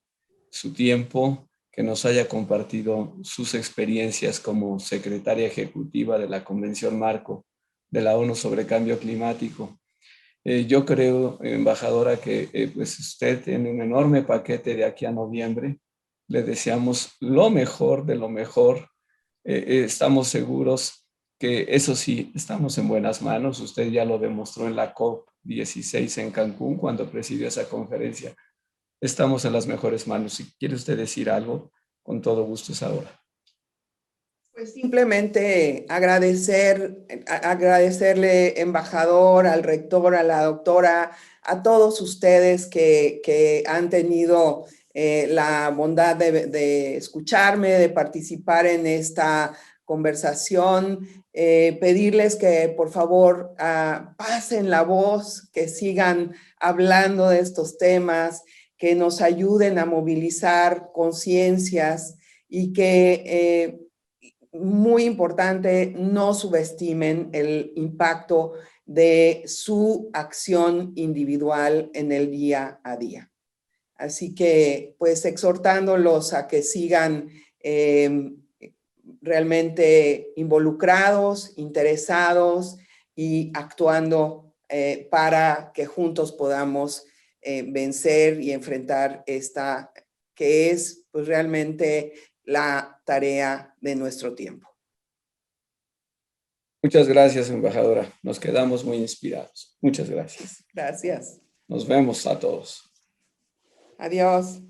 su tiempo, que nos haya compartido sus experiencias como secretaria ejecutiva de la Convención Marco de la ONU sobre Cambio Climático. Yo creo, embajadora, que pues usted tiene un enorme paquete de aquí a noviembre. Le deseamos lo mejor de lo mejor. Estamos seguros que eso sí, estamos en buenas manos. Usted ya lo demostró en la COP16 en Cancún cuando presidió esa conferencia. Estamos en las mejores manos. Si quiere usted decir algo, con todo gusto es ahora. Pues simplemente agradecerle, embajador, al rector, a la doctora, a todos ustedes que han tenido la bondad de escucharme, de participar en esta conversación, pedirles que por favor pasen la voz, que sigan hablando de estos temas, que nos ayuden a movilizar conciencias y que muy importante, no subestimen el impacto de su acción individual en el día a día. Así que, pues, exhortándolos a que sigan realmente involucrados, interesados y actuando para que juntos podamos vencer y enfrentar esta que es pues realmente la tarea de nuestro tiempo. Muchas gracias, embajadora. Nos quedamos muy inspirados. Muchas gracias. Gracias. Nos vemos a todos. Adiós.